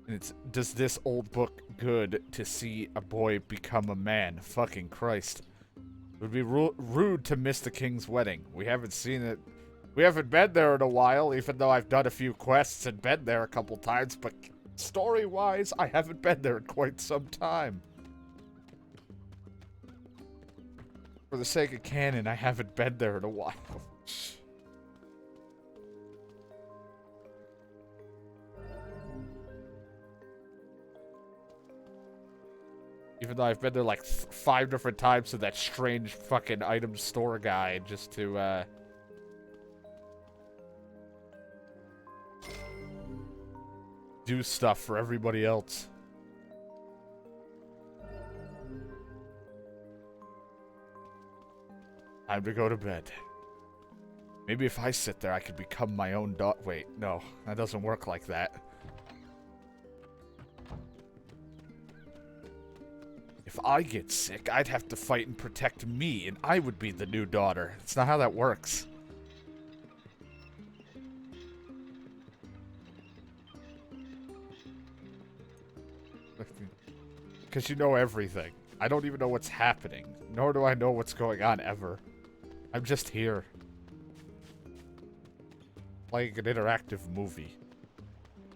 And it's does this old book good to see a boy become a man? Fucking Christ. It would be rude to miss the king's wedding. We haven't seen it. We haven't been there in a while, even though I've done a few quests and been there a couple times, but story-wise, I haven't been there in quite some time. For the sake of canon, I haven't been there in a while. Even though I've been there like 5 different times to that strange fucking item store guy just to, do stuff for everybody else. Time to go to bed. Maybe if I sit there, I could become my own dog. Wait, no. That doesn't work like that. If I get sick, I'd have to fight and protect me, and I would be the new daughter. That's not how that works. Because you know everything. I don't even know what's happening, nor do I know what's going on ever. I'm just here. Playing an interactive movie.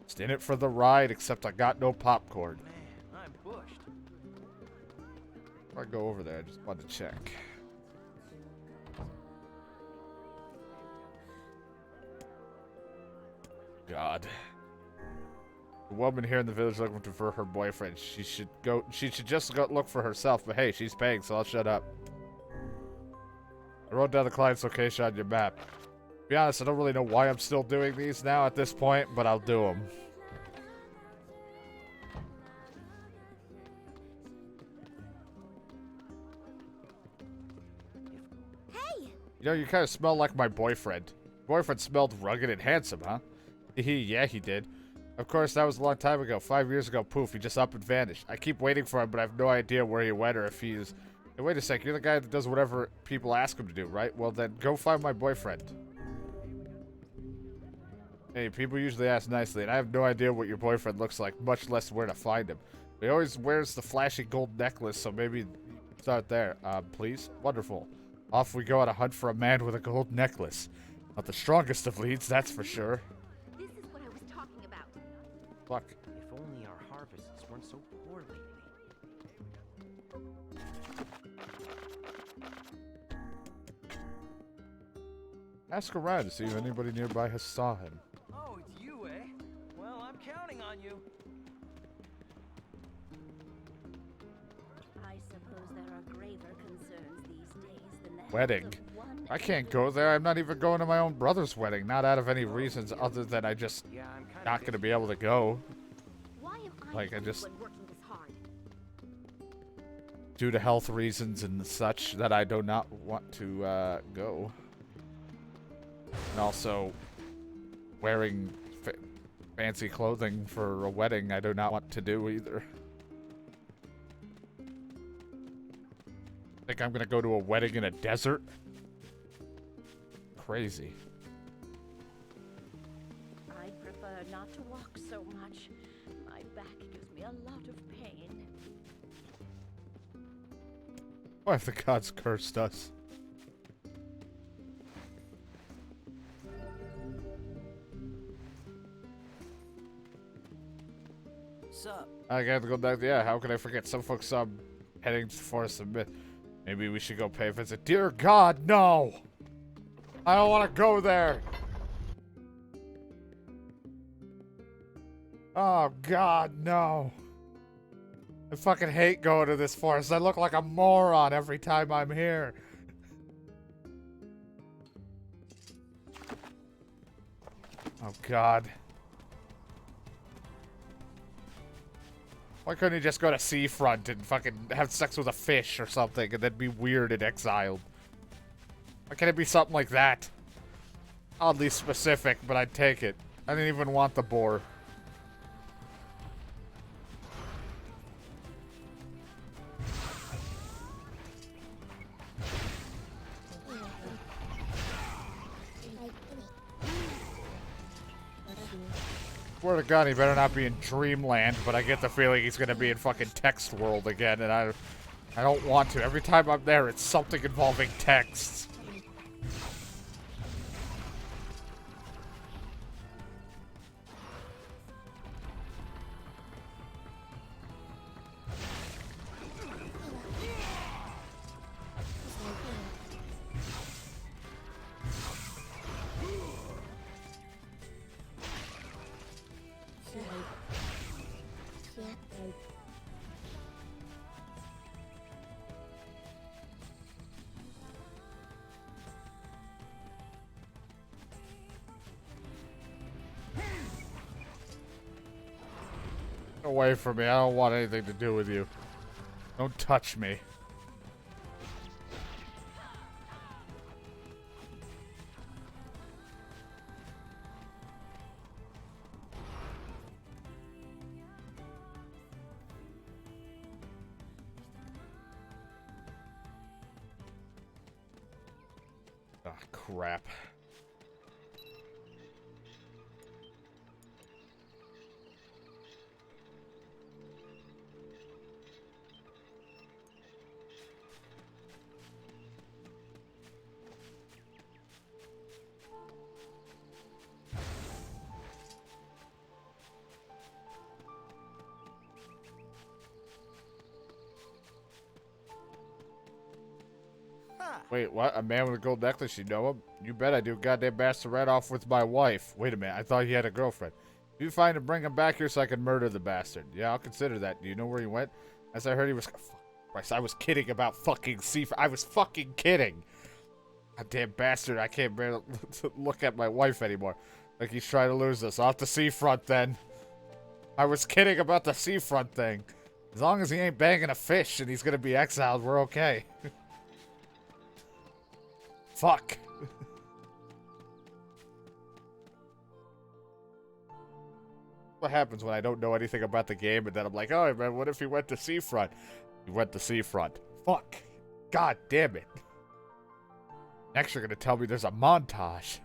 Just in it for the ride, except I got no popcorn. Man, I'm bushed. Before I go over there, I just wanted to check. God. The woman here in the village looking for her boyfriend. She should just go look for herself, but hey, she's paying, so I'll shut up. I wrote down the client's location on your map. To be honest, I don't really know why I'm still doing these now at this point, but I'll do them. Hey! You know, you kind of smell like my boyfriend. Boyfriend smelled rugged and handsome, huh? Yeah, he did. Of course, that was a long time ago. 5 years ago, poof, he just up and vanished. I keep waiting for him, but I have no idea where he went or if he's... Hey, wait a sec, you're the guy that does whatever people ask him to do, right? Well then, go find my boyfriend. Hey, people usually ask nicely, and I have no idea what your boyfriend looks like, much less where to find him. He always wears the flashy gold necklace, so maybe start there. Please? Wonderful. Off we go on a hunt for a man with a gold necklace. Not the strongest of leads, that's for sure. This is what I was talking about. Fuck. If only our harvests weren't so poor lately. Ask around to see if anybody nearby has saw him. Oh, it's you, eh? Well, I'm counting on you. I suppose there are graver concerns these days than the health Wedding. of one I can't go there. I'm not even going to my own brother's wedding. Not out of any reasons other than I just Yeah, I'm kind not going to be able to go. Why am I Like, the I only just- one working this hard? Due to health reasons and such that I do not want to go. And also, wearing fancy clothing for a wedding I do not want to do either. Think I'm gonna go to a wedding in a desert? Crazy. I'd prefer not to walk so much. My back gives me a lot of pain. What if the gods cursed us? Sup? I gotta go back. Yeah, how could I forget? Some folks heading to the Forest of Myth. Maybe we should go pay a visit. Dear God, no! I don't want to go there! Oh God, no! I fucking hate going to this forest. I look like a moron every time I'm here. Oh God. Why couldn't he just go to seafront and fucking have sex with a fish or something and then be weird and exiled? Why can't it be something like that? Oddly specific, but I'd take it. I didn't even want the boar. Swear to God, he better not be in Dreamland, but I get the feeling he's gonna be in fucking Text World again, and I don't want to. Every time I'm there, it's something involving texts. Away from me. I don't want anything to do with you. Don't touch me. crap. Wait, what? A man with a gold necklace? You know him? You bet I do. Goddamn bastard ran off with my wife. Wait a minute. I thought he had a girlfriend. If you find him, bring him back here so I can murder the bastard. Yeah, I'll consider that. Do you know where he went? As I heard he was... Fuck Christ, I was kidding about fucking I was fucking kidding. Goddamn bastard. I can't bear to look at my wife anymore. Like he's trying to lose us. Off the seafront then. I was kidding about the seafront thing. As long as he ain't banging a fish and he's gonna be exiled, we're okay. Fuck. What happens when I don't know anything about the game and then I'm like, oh man, what if he went to seafront? He went to seafront. Fuck. God damn it. Next you're gonna tell me there's a montage.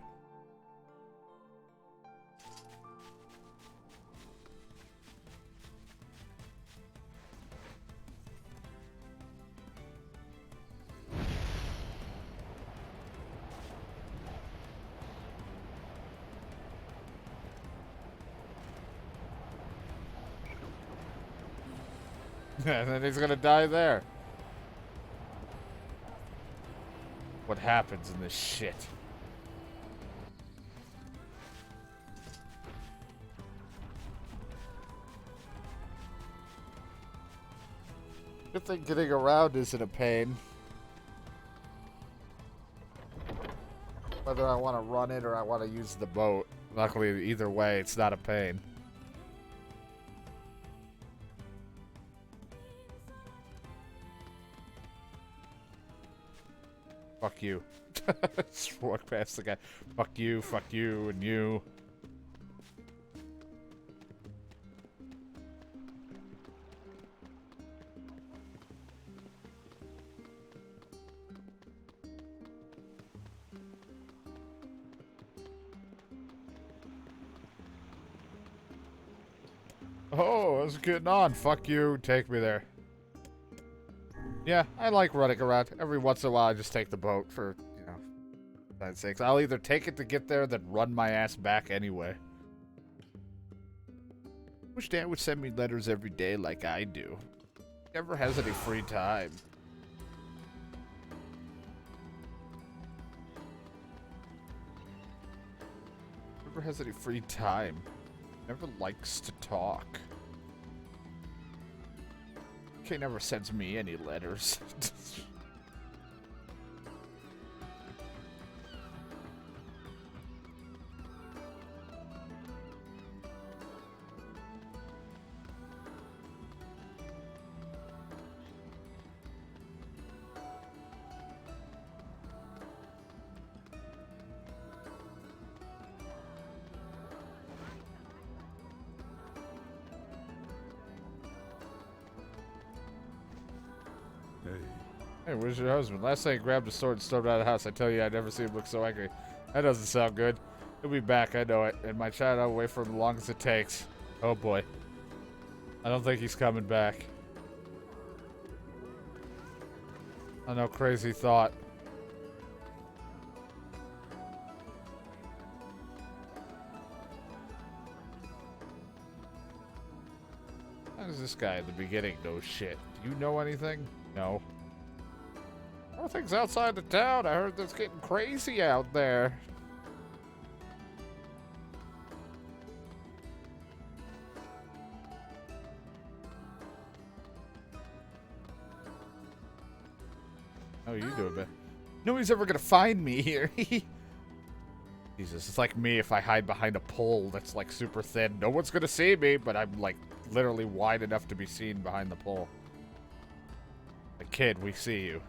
And then he's gonna die there. What happens in this shit? Good thing getting around isn't a pain. Whether I want to run it or I want to use the boat. Luckily, either way, it's not a pain. Fuck you. Just walk past the guy. Fuck you, and you. Oh, I was getting on. Fuck you. Take me there. Yeah, I like running around. Every once in a while, I just take the boat for, you know, God's sakes. I'll either take it to get there, then run my ass back anyway. Wish Dad would send me letters every day like I do. Never has any free time. Never has any free time. Never likes to talk. He never sends me any letters. Hey, where's your husband? Last night he grabbed a sword and stormed out of the house. I tell you, I never seen him look so angry. That doesn't sound good. He'll be back, I know it. And my child I'll wait for him as long as it takes. Oh boy. I don't think he's coming back. I know, crazy thought. How does this guy in the beginning know shit? Do you know anything? No. Everything's outside the town. I heard it's getting crazy out there. How are you doing, man? Nobody's ever gonna find me here. Jesus, it's like me if I hide behind a pole that's like super thin. No one's gonna see me, but I'm like literally wide enough to be seen behind the pole. Like, kid, we see you.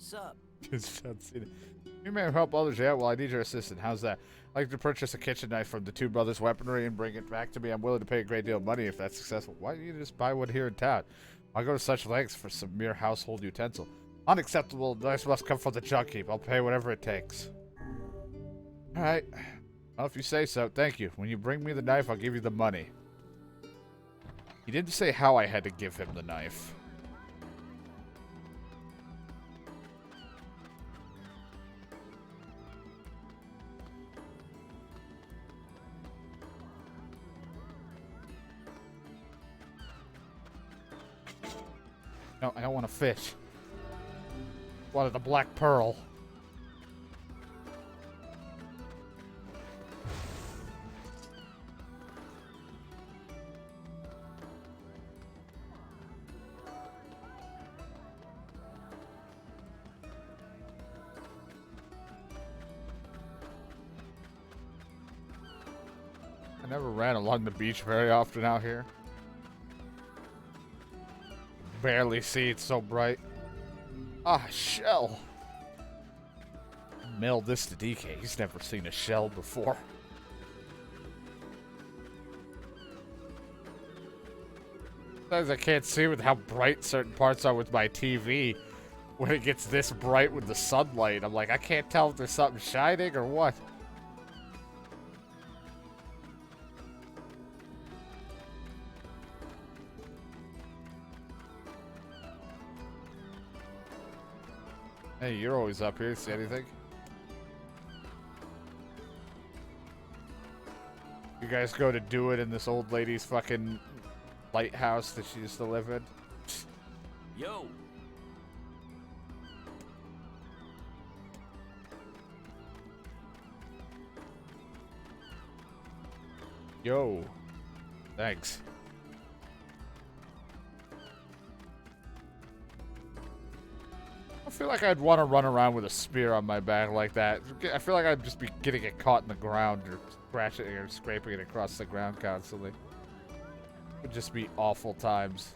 Sup? You may help others, yeah? Well, I need your assistance. How's that? I'd like to purchase a kitchen knife from the Two Brothers Weaponry and bring it back to me. I'm willing to pay a great deal of money if that's successful. Why don't you just buy one here in town? Why go to such lengths for some mere household utensil? Unacceptable. Knives must come from the junk heap. I'll pay whatever it takes. Alright. Well, if you say so, thank you. When you bring me the knife, I'll give you the money. He didn't say how I had to give him the knife. No, I don't want a fish. I wanted a black pearl. I never ran along the beach very often out here. Barely see, it's so bright. Ah, shell. Mailed this to DK. He's never seen a shell before. Sometimes I can't see with how bright certain parts are with my TV. When it gets this bright with the sunlight, I'm like, I can't tell if there's something shining or what. Hey, you're always up here. See anything? You guys go to do it in this old lady's fucking lighthouse that she used to live in? Yo. Yo. Thanks. I feel like I'd want to run around with a spear on my back like that. I feel like I'd just be getting it caught in the ground or scratching or scraping it across the ground constantly. It would just be awful times.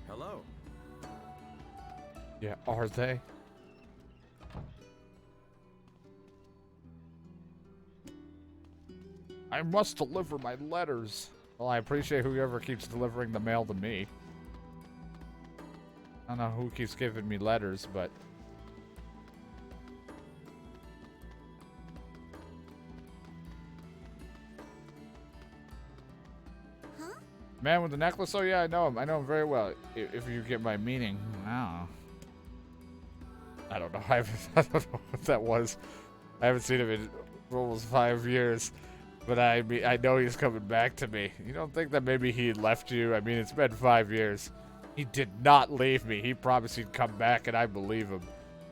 Hello. Yeah, are they? I must deliver my letters. Well, I appreciate whoever keeps delivering the mail to me. I don't know who keeps giving me letters, but... Huh? Man with the necklace? Oh yeah, I know him. I know him very well. If you get my meaning. I don't know. I don't know what that was. I haven't seen him in almost 5 years. But I know he's coming back to me. You don't think that maybe he left you? I mean, it's been 5 years. He did not leave me. He promised he'd come back, and I believe him.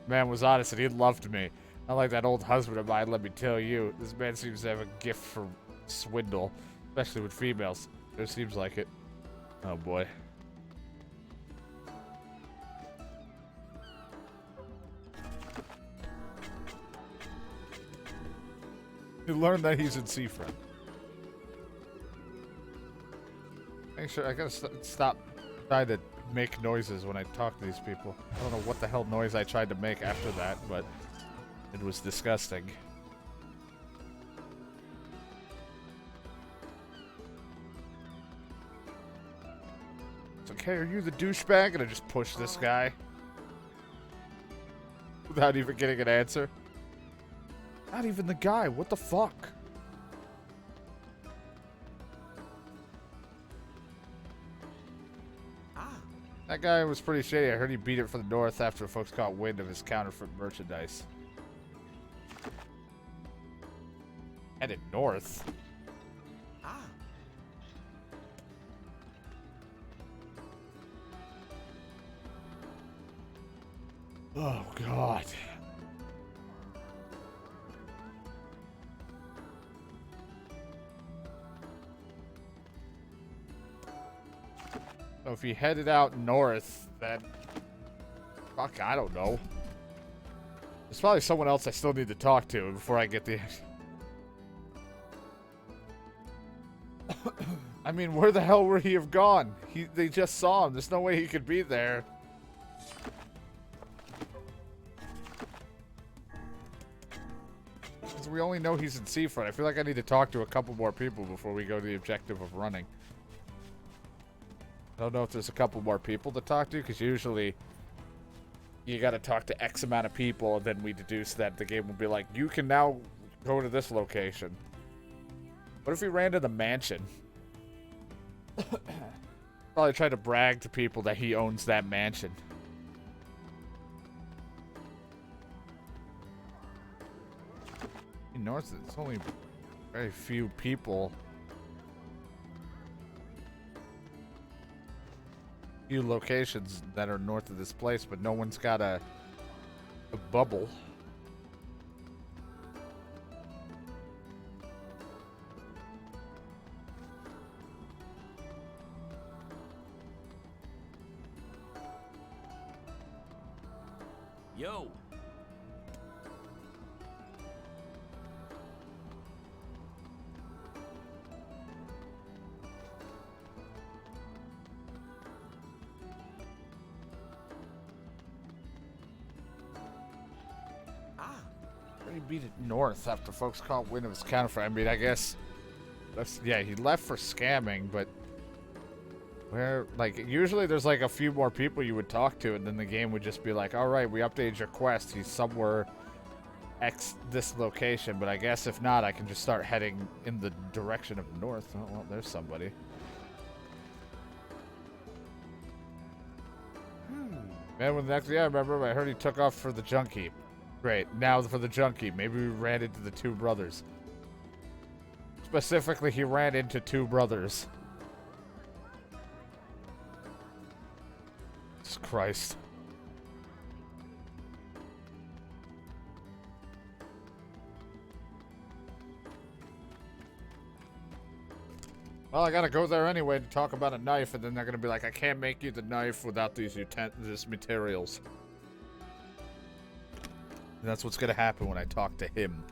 Man was honest, and he loved me. Not like that old husband of mine, let me tell you. This man seems to have a gift for swindle, especially with females. It seems like it. Oh, boy. You learned that he's in Seafront. Make sure I gotta stop trying to make noises when I talk to these people. I don't know what the hell noise I tried to make after that, but it was disgusting. It's okay, are you the douchebag? And I just push this guy without even getting an answer. Not even the guy. What the fuck? That guy was pretty shady. I heard he beat it for the North after folks caught wind of his counterfeit merchandise. Headed north? Oh, God. So if he headed out north, then Fuck, I don't know. There's probably someone else I still need to talk to before I get the... I mean, where the hell would he have gone? They just saw him. There's no way he could be there. Because we only know he's in Seafront. I feel like I need to talk to a couple more people before we go to the objective of running. I don't know if there's a couple more people to talk to, because usually you got to talk to X amount of people, and then we deduce that the game will be like, you can now go to this location. What if we ran to the mansion? Probably try to brag to people that he owns that mansion. In North, it's only very few people. Few locations that are north of this place, but no one's got a bubble. Yo. He beat it north after folks caught wind of his counterfeit. I mean, I guess that's, yeah, he left for scamming, but where, like, usually there's like a few more people you would talk to, and then the game would just be like, all right, we updated your quest. He's somewhere X this location, but I guess if not, I can just start heading in the direction of north. Oh, well, there's somebody. Man, when that's, yeah, I remember, I heard he took off for the junkie. Great, now for the junkie. Maybe we ran into the two brothers. Specifically, he ran into two brothers. Jesus Christ. Well, I gotta go there anyway to talk about a knife, and then they're gonna be like, I can't make you the knife without these materials. And that's what's gonna happen when I talk to him.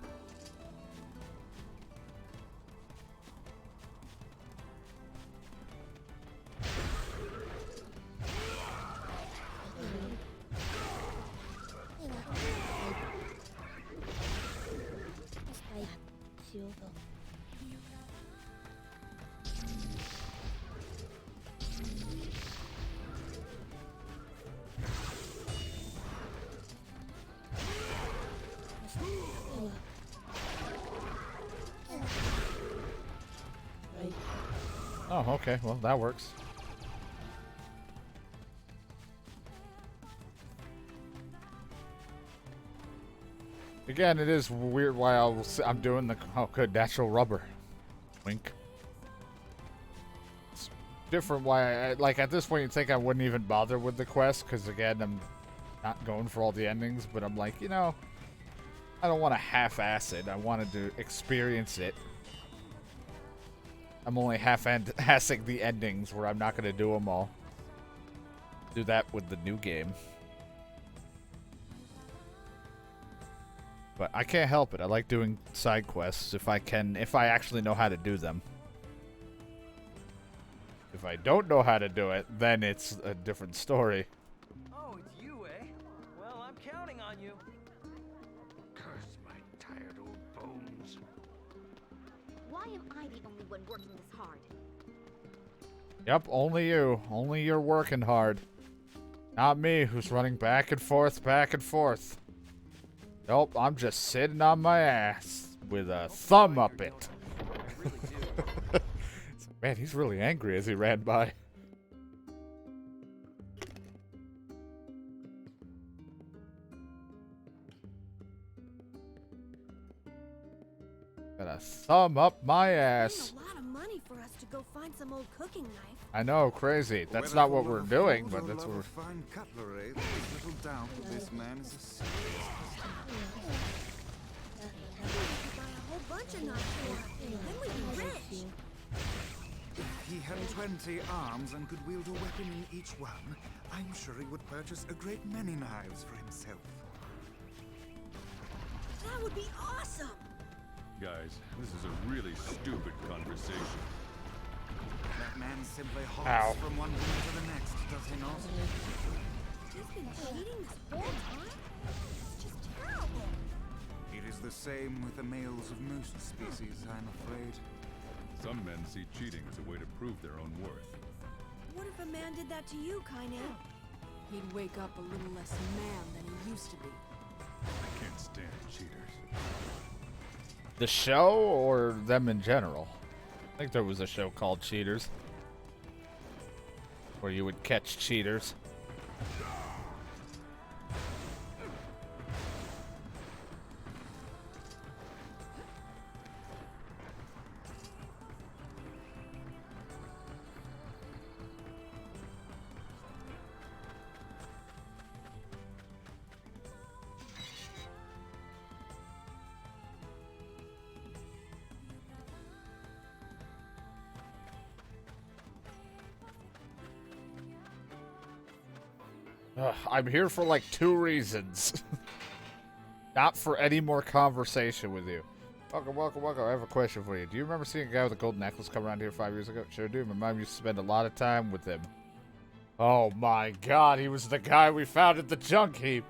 Oh, okay. Well, that works. Again, it is weird why I'm doing the... Oh, good. Natural rubber. Wink. It's different why like, at this point, you'd think I wouldn't even bother with the quest, because, again, I'm not going for all the endings, but I'm like, you know, I don't want to half-ass it. I wanted to experience it. I'm only half-assing the endings where I'm not going to do them all. Do that with the new game. But I can't help it. I like doing side quests if I actually know how to do them. If I don't know how to do it, then it's a different story. Oh, it's you, eh? Well, I'm counting on you. Curse my tired old bones. Why am I the only one working this hard? Yep, only you. Only you're working hard. Not me, who's running back and forth, back and forth. Nope, I'm just sitting on my ass with a thumb up it. Man, he's really angry as he ran by. Got a thumb up my ass. A lot of money for us to go find some old cooking knife. I know, crazy. That's not what we're doing, but that's what we're... Fine cutlery. There's little doubt that this man is a serious Buy a whole bunch of knives for us, then we'd be rich. If he hadn't 20 arms and could wield a weapon in each one, I'm sure he would purchase a great many knives for himself. That would be awesome! Guys, this is a really stupid conversation. That man simply hops Ow. from one room to the next, does he not? He's been cheating this whole time? It's just terrible! It is the same with the males of most species, I'm afraid. Some men see cheating as a way to prove their own worth. What if a man did that to you, Kaine? He'd wake up a little less man than he used to be. I can't stand cheaters. The show or them in general? I think there was a show called Cheaters, where you would catch cheaters. I'm here for like 2 reasons. Not for any more conversation with you. Welcome, welcome, welcome. I have a question for you. Do you remember seeing a guy with a gold necklace come around here 5 years ago? Sure do. My mom used to spend a lot of time with him. Oh my god, he was the guy we found at the junk heap.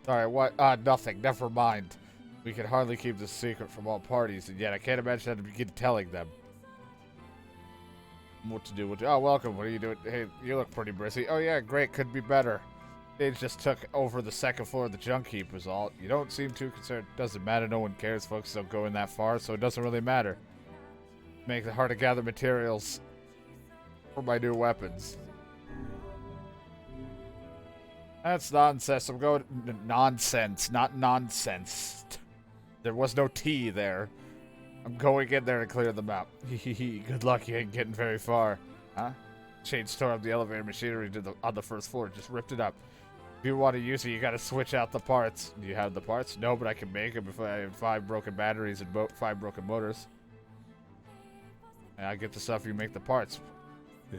Alright, what? Nothing. Never mind. We can hardly keep this secret from all parties, and yet I can't imagine how to begin telling them. What to do? Oh, welcome. What are you doing? Hey, you look pretty busy. Oh yeah, great. Could be better. They just took over the 2nd floor of the junk heap was all. You don't seem too concerned. Doesn't matter. No one cares. Folks don't go in that far, so it doesn't really matter. Make it hard to gather materials for my new weapons. That's nonsense. I'm going... Nonsense, not nonsense. There was no T there. I'm going in there to clear them out. Good luck. You ain't getting very far. Huh? Shade tore up the elevator machinery on the 1st floor. Just ripped it up. If you want to use it, you gotta switch out the parts. Do you have the parts? No, but I can make them if I have 5 broken batteries and 5 broken motors. And I get the stuff, you make the parts. Hey,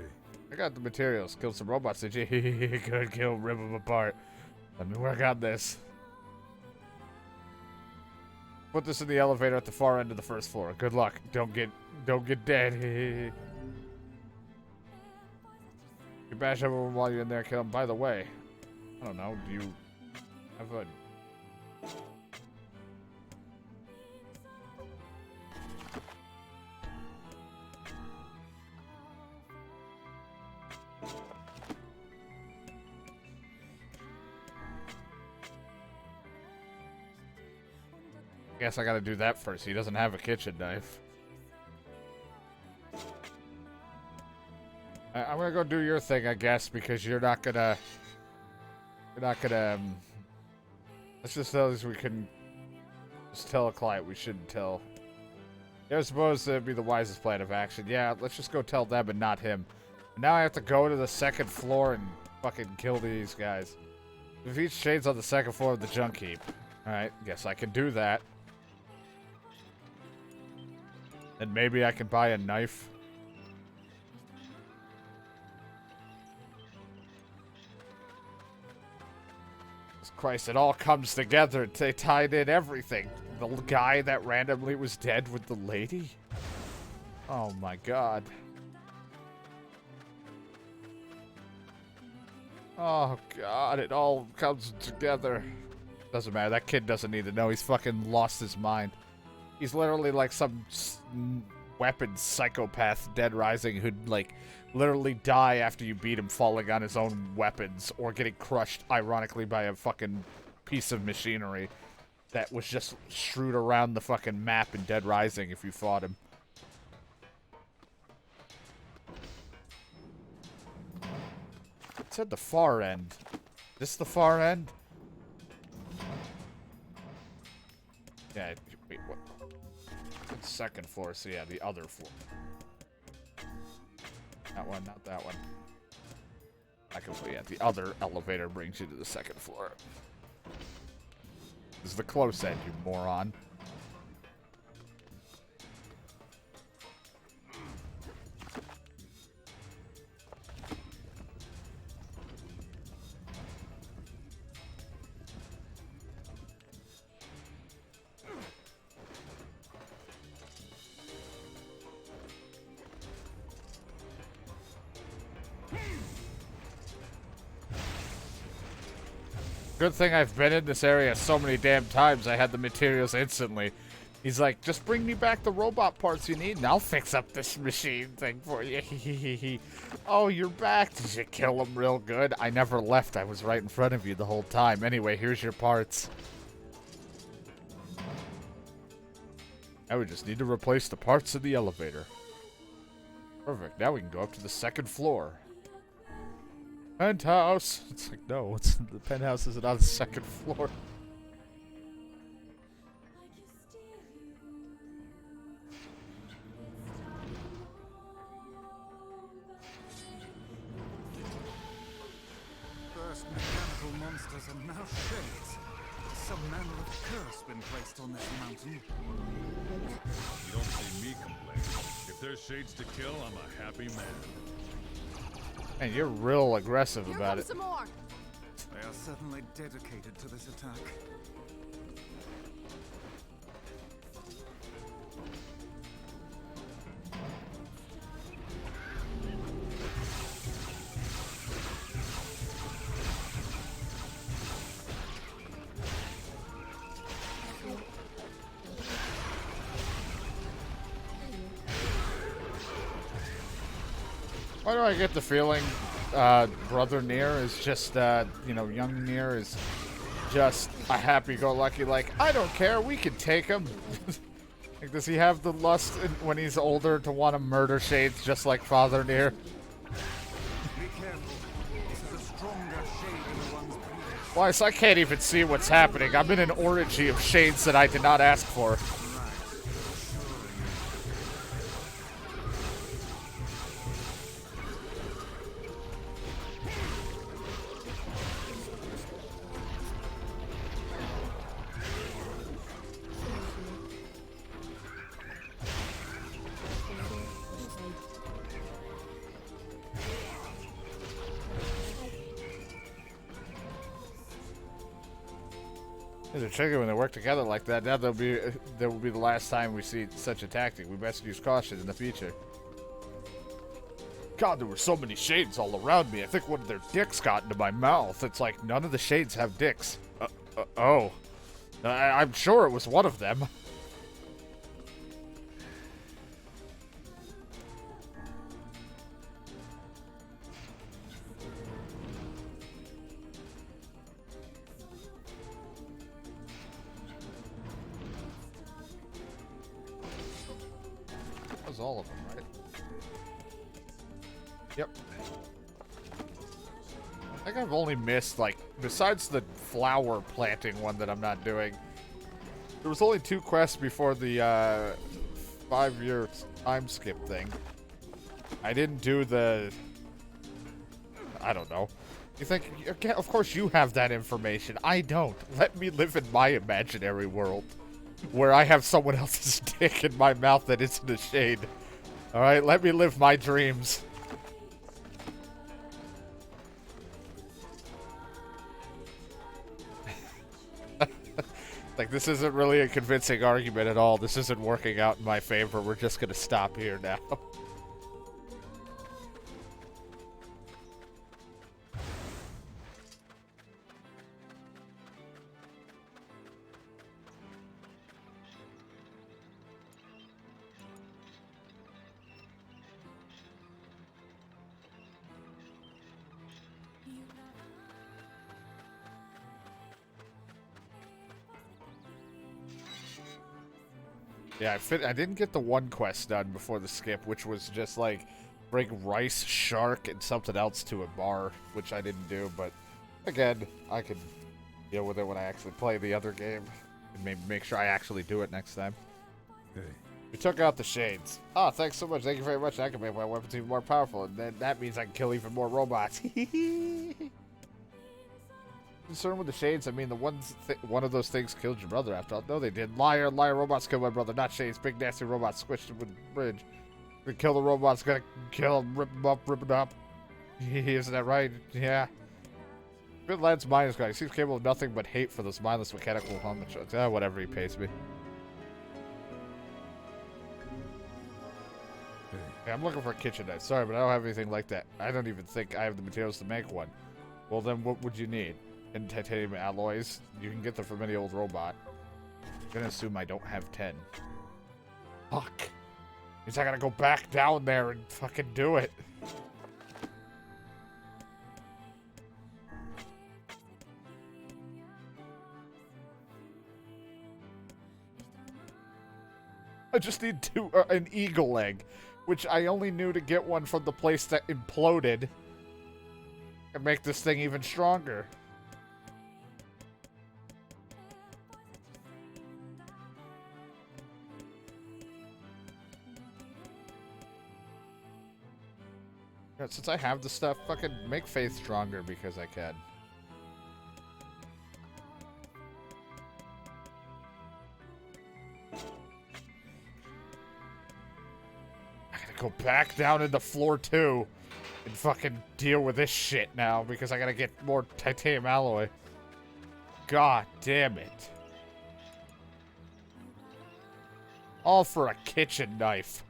I got the materials. Killed some robots, did you? Good kill, rip them apart. Let me work on this. Put this in the elevator at the far end of the 1st floor. Good luck. Don't get dead. You bash everyone while you're in there, kill them. By the way, I don't know, do you have a... Guess I gotta do that first. He doesn't have a kitchen knife. I'm gonna go do your thing, I guess, because you're not gonna... let's just tell us we can just tell a client we shouldn't tell. They're supposed to be the wisest plan of action. Yeah, let's just go tell them and not him. And now I have to go to the 2nd floor and fucking kill these guys. Defeat Shades on the 2nd floor of the junk heap. Alright, guess I can do that. And maybe I can buy a knife. Christ, it all comes together. They tied in everything. The guy that randomly was dead with the lady? Oh my god. Oh god, it all comes together. Doesn't matter, that kid doesn't need to know. He's fucking lost his mind. He's literally like some weapons psychopath Dead Rising who'd like literally die after you beat him falling on his own weapons or getting crushed ironically by a fucking piece of machinery that was just strewed around the fucking map in Dead Rising if you fought him. It said the far end. This the far end? Yeah, wait, what? It's 2nd floor, so yeah, the other floor. That one, not that one. Yeah, the other elevator brings you to the 2nd floor. This is the close end, you moron. Good thing I've been in this area so many damn times. I had the materials instantly. He's like, just bring me back the robot parts you need, and I'll fix up this machine thing for you. Oh, you're back. Did you kill him real good? I never left. I was right in front of you the whole time. Anyway, here's your parts. Now we just need to replace the parts of the elevator. Perfect. Now we can go up to the second floor. Penthouse. It's like, no, the penthouse isn't on the second floor. First mechanical monsters and now shades. Some manner of curse been placed on this mountain. You don't see me complain. If there's shades to kill, I'm a happy man. And you're real aggressive Here about comes it. some more. They are certainly dedicated to this attack. Why do I get the feeling Brother NieR is just, you know, young NieR is just a happy-go-lucky, like, I don't care, we can take him. Like, does he have the lust when he's older to want to murder shades just like Father NieR? Be careful. This is a stronger shade than the ones previous. Why, so I can't even see what's happening. I'm in an orgy of shades that I did not ask for. It's a trigger when they work together like that. Now that will be the last time we see such a tactic. We best use caution in the future. God, there were so many shades all around me. I think one of their dicks got into my mouth. It's like none of the shades have dicks. Oh. I'm sure it was one of them. All of them, right? Yep. I think I've only missed, like, besides the flower planting one that I'm not doing, there was only 2 quests before the 5-year time skip thing. I didn't do the... I don't know. You think... Of course you have that information. I don't. Let me live in my imaginary world. Where I have someone else's dick in my mouth that isn't a shade. Alright, let me live my dreams. Like, this isn't really a convincing argument at all. This isn't working out in my favor. We're just gonna stop here now. Yeah, I didn't get the one quest done before the skip, which was just like bring rice, shark, and something else to a bar, which I didn't do. But again, I can deal with it when I actually play the other game and maybe make sure I actually do it next time. Hey. We took out the shades. Oh, thanks so much. Thank you very much. I can make my weapons even more powerful, and then that means I can kill even more robots. Concerned with the shades, I mean, the one of those things killed your brother after all. No, they did. Liar, liar, robots killed my brother, not shades. Big nasty robots squished him with the bridge. We kill the robots, gotta kill him, rip him up. Isn't that right? Yeah. Finland's mind is gone. He seems capable of nothing but hate for those mindless mechanical helmet shots. Whatever, he pays me. Hey, I'm looking for a kitchen knife. Sorry, but I don't have anything like that. I don't even think I have the materials to make one. Well, then what would you need? in titanium alloys. You can get them from any old robot. I'm gonna assume I don't have 10. Fuck. Means I gotta go back down there and fucking do it. I just need an eagle egg, which I only knew to get one from the place that imploded and make this thing even stronger. Yeah, since I have the stuff, fucking make Faith stronger because I can. Go back down into floor 2 and fucking deal with this shit now because I gotta get more titanium alloy. God damn it. All for a kitchen knife.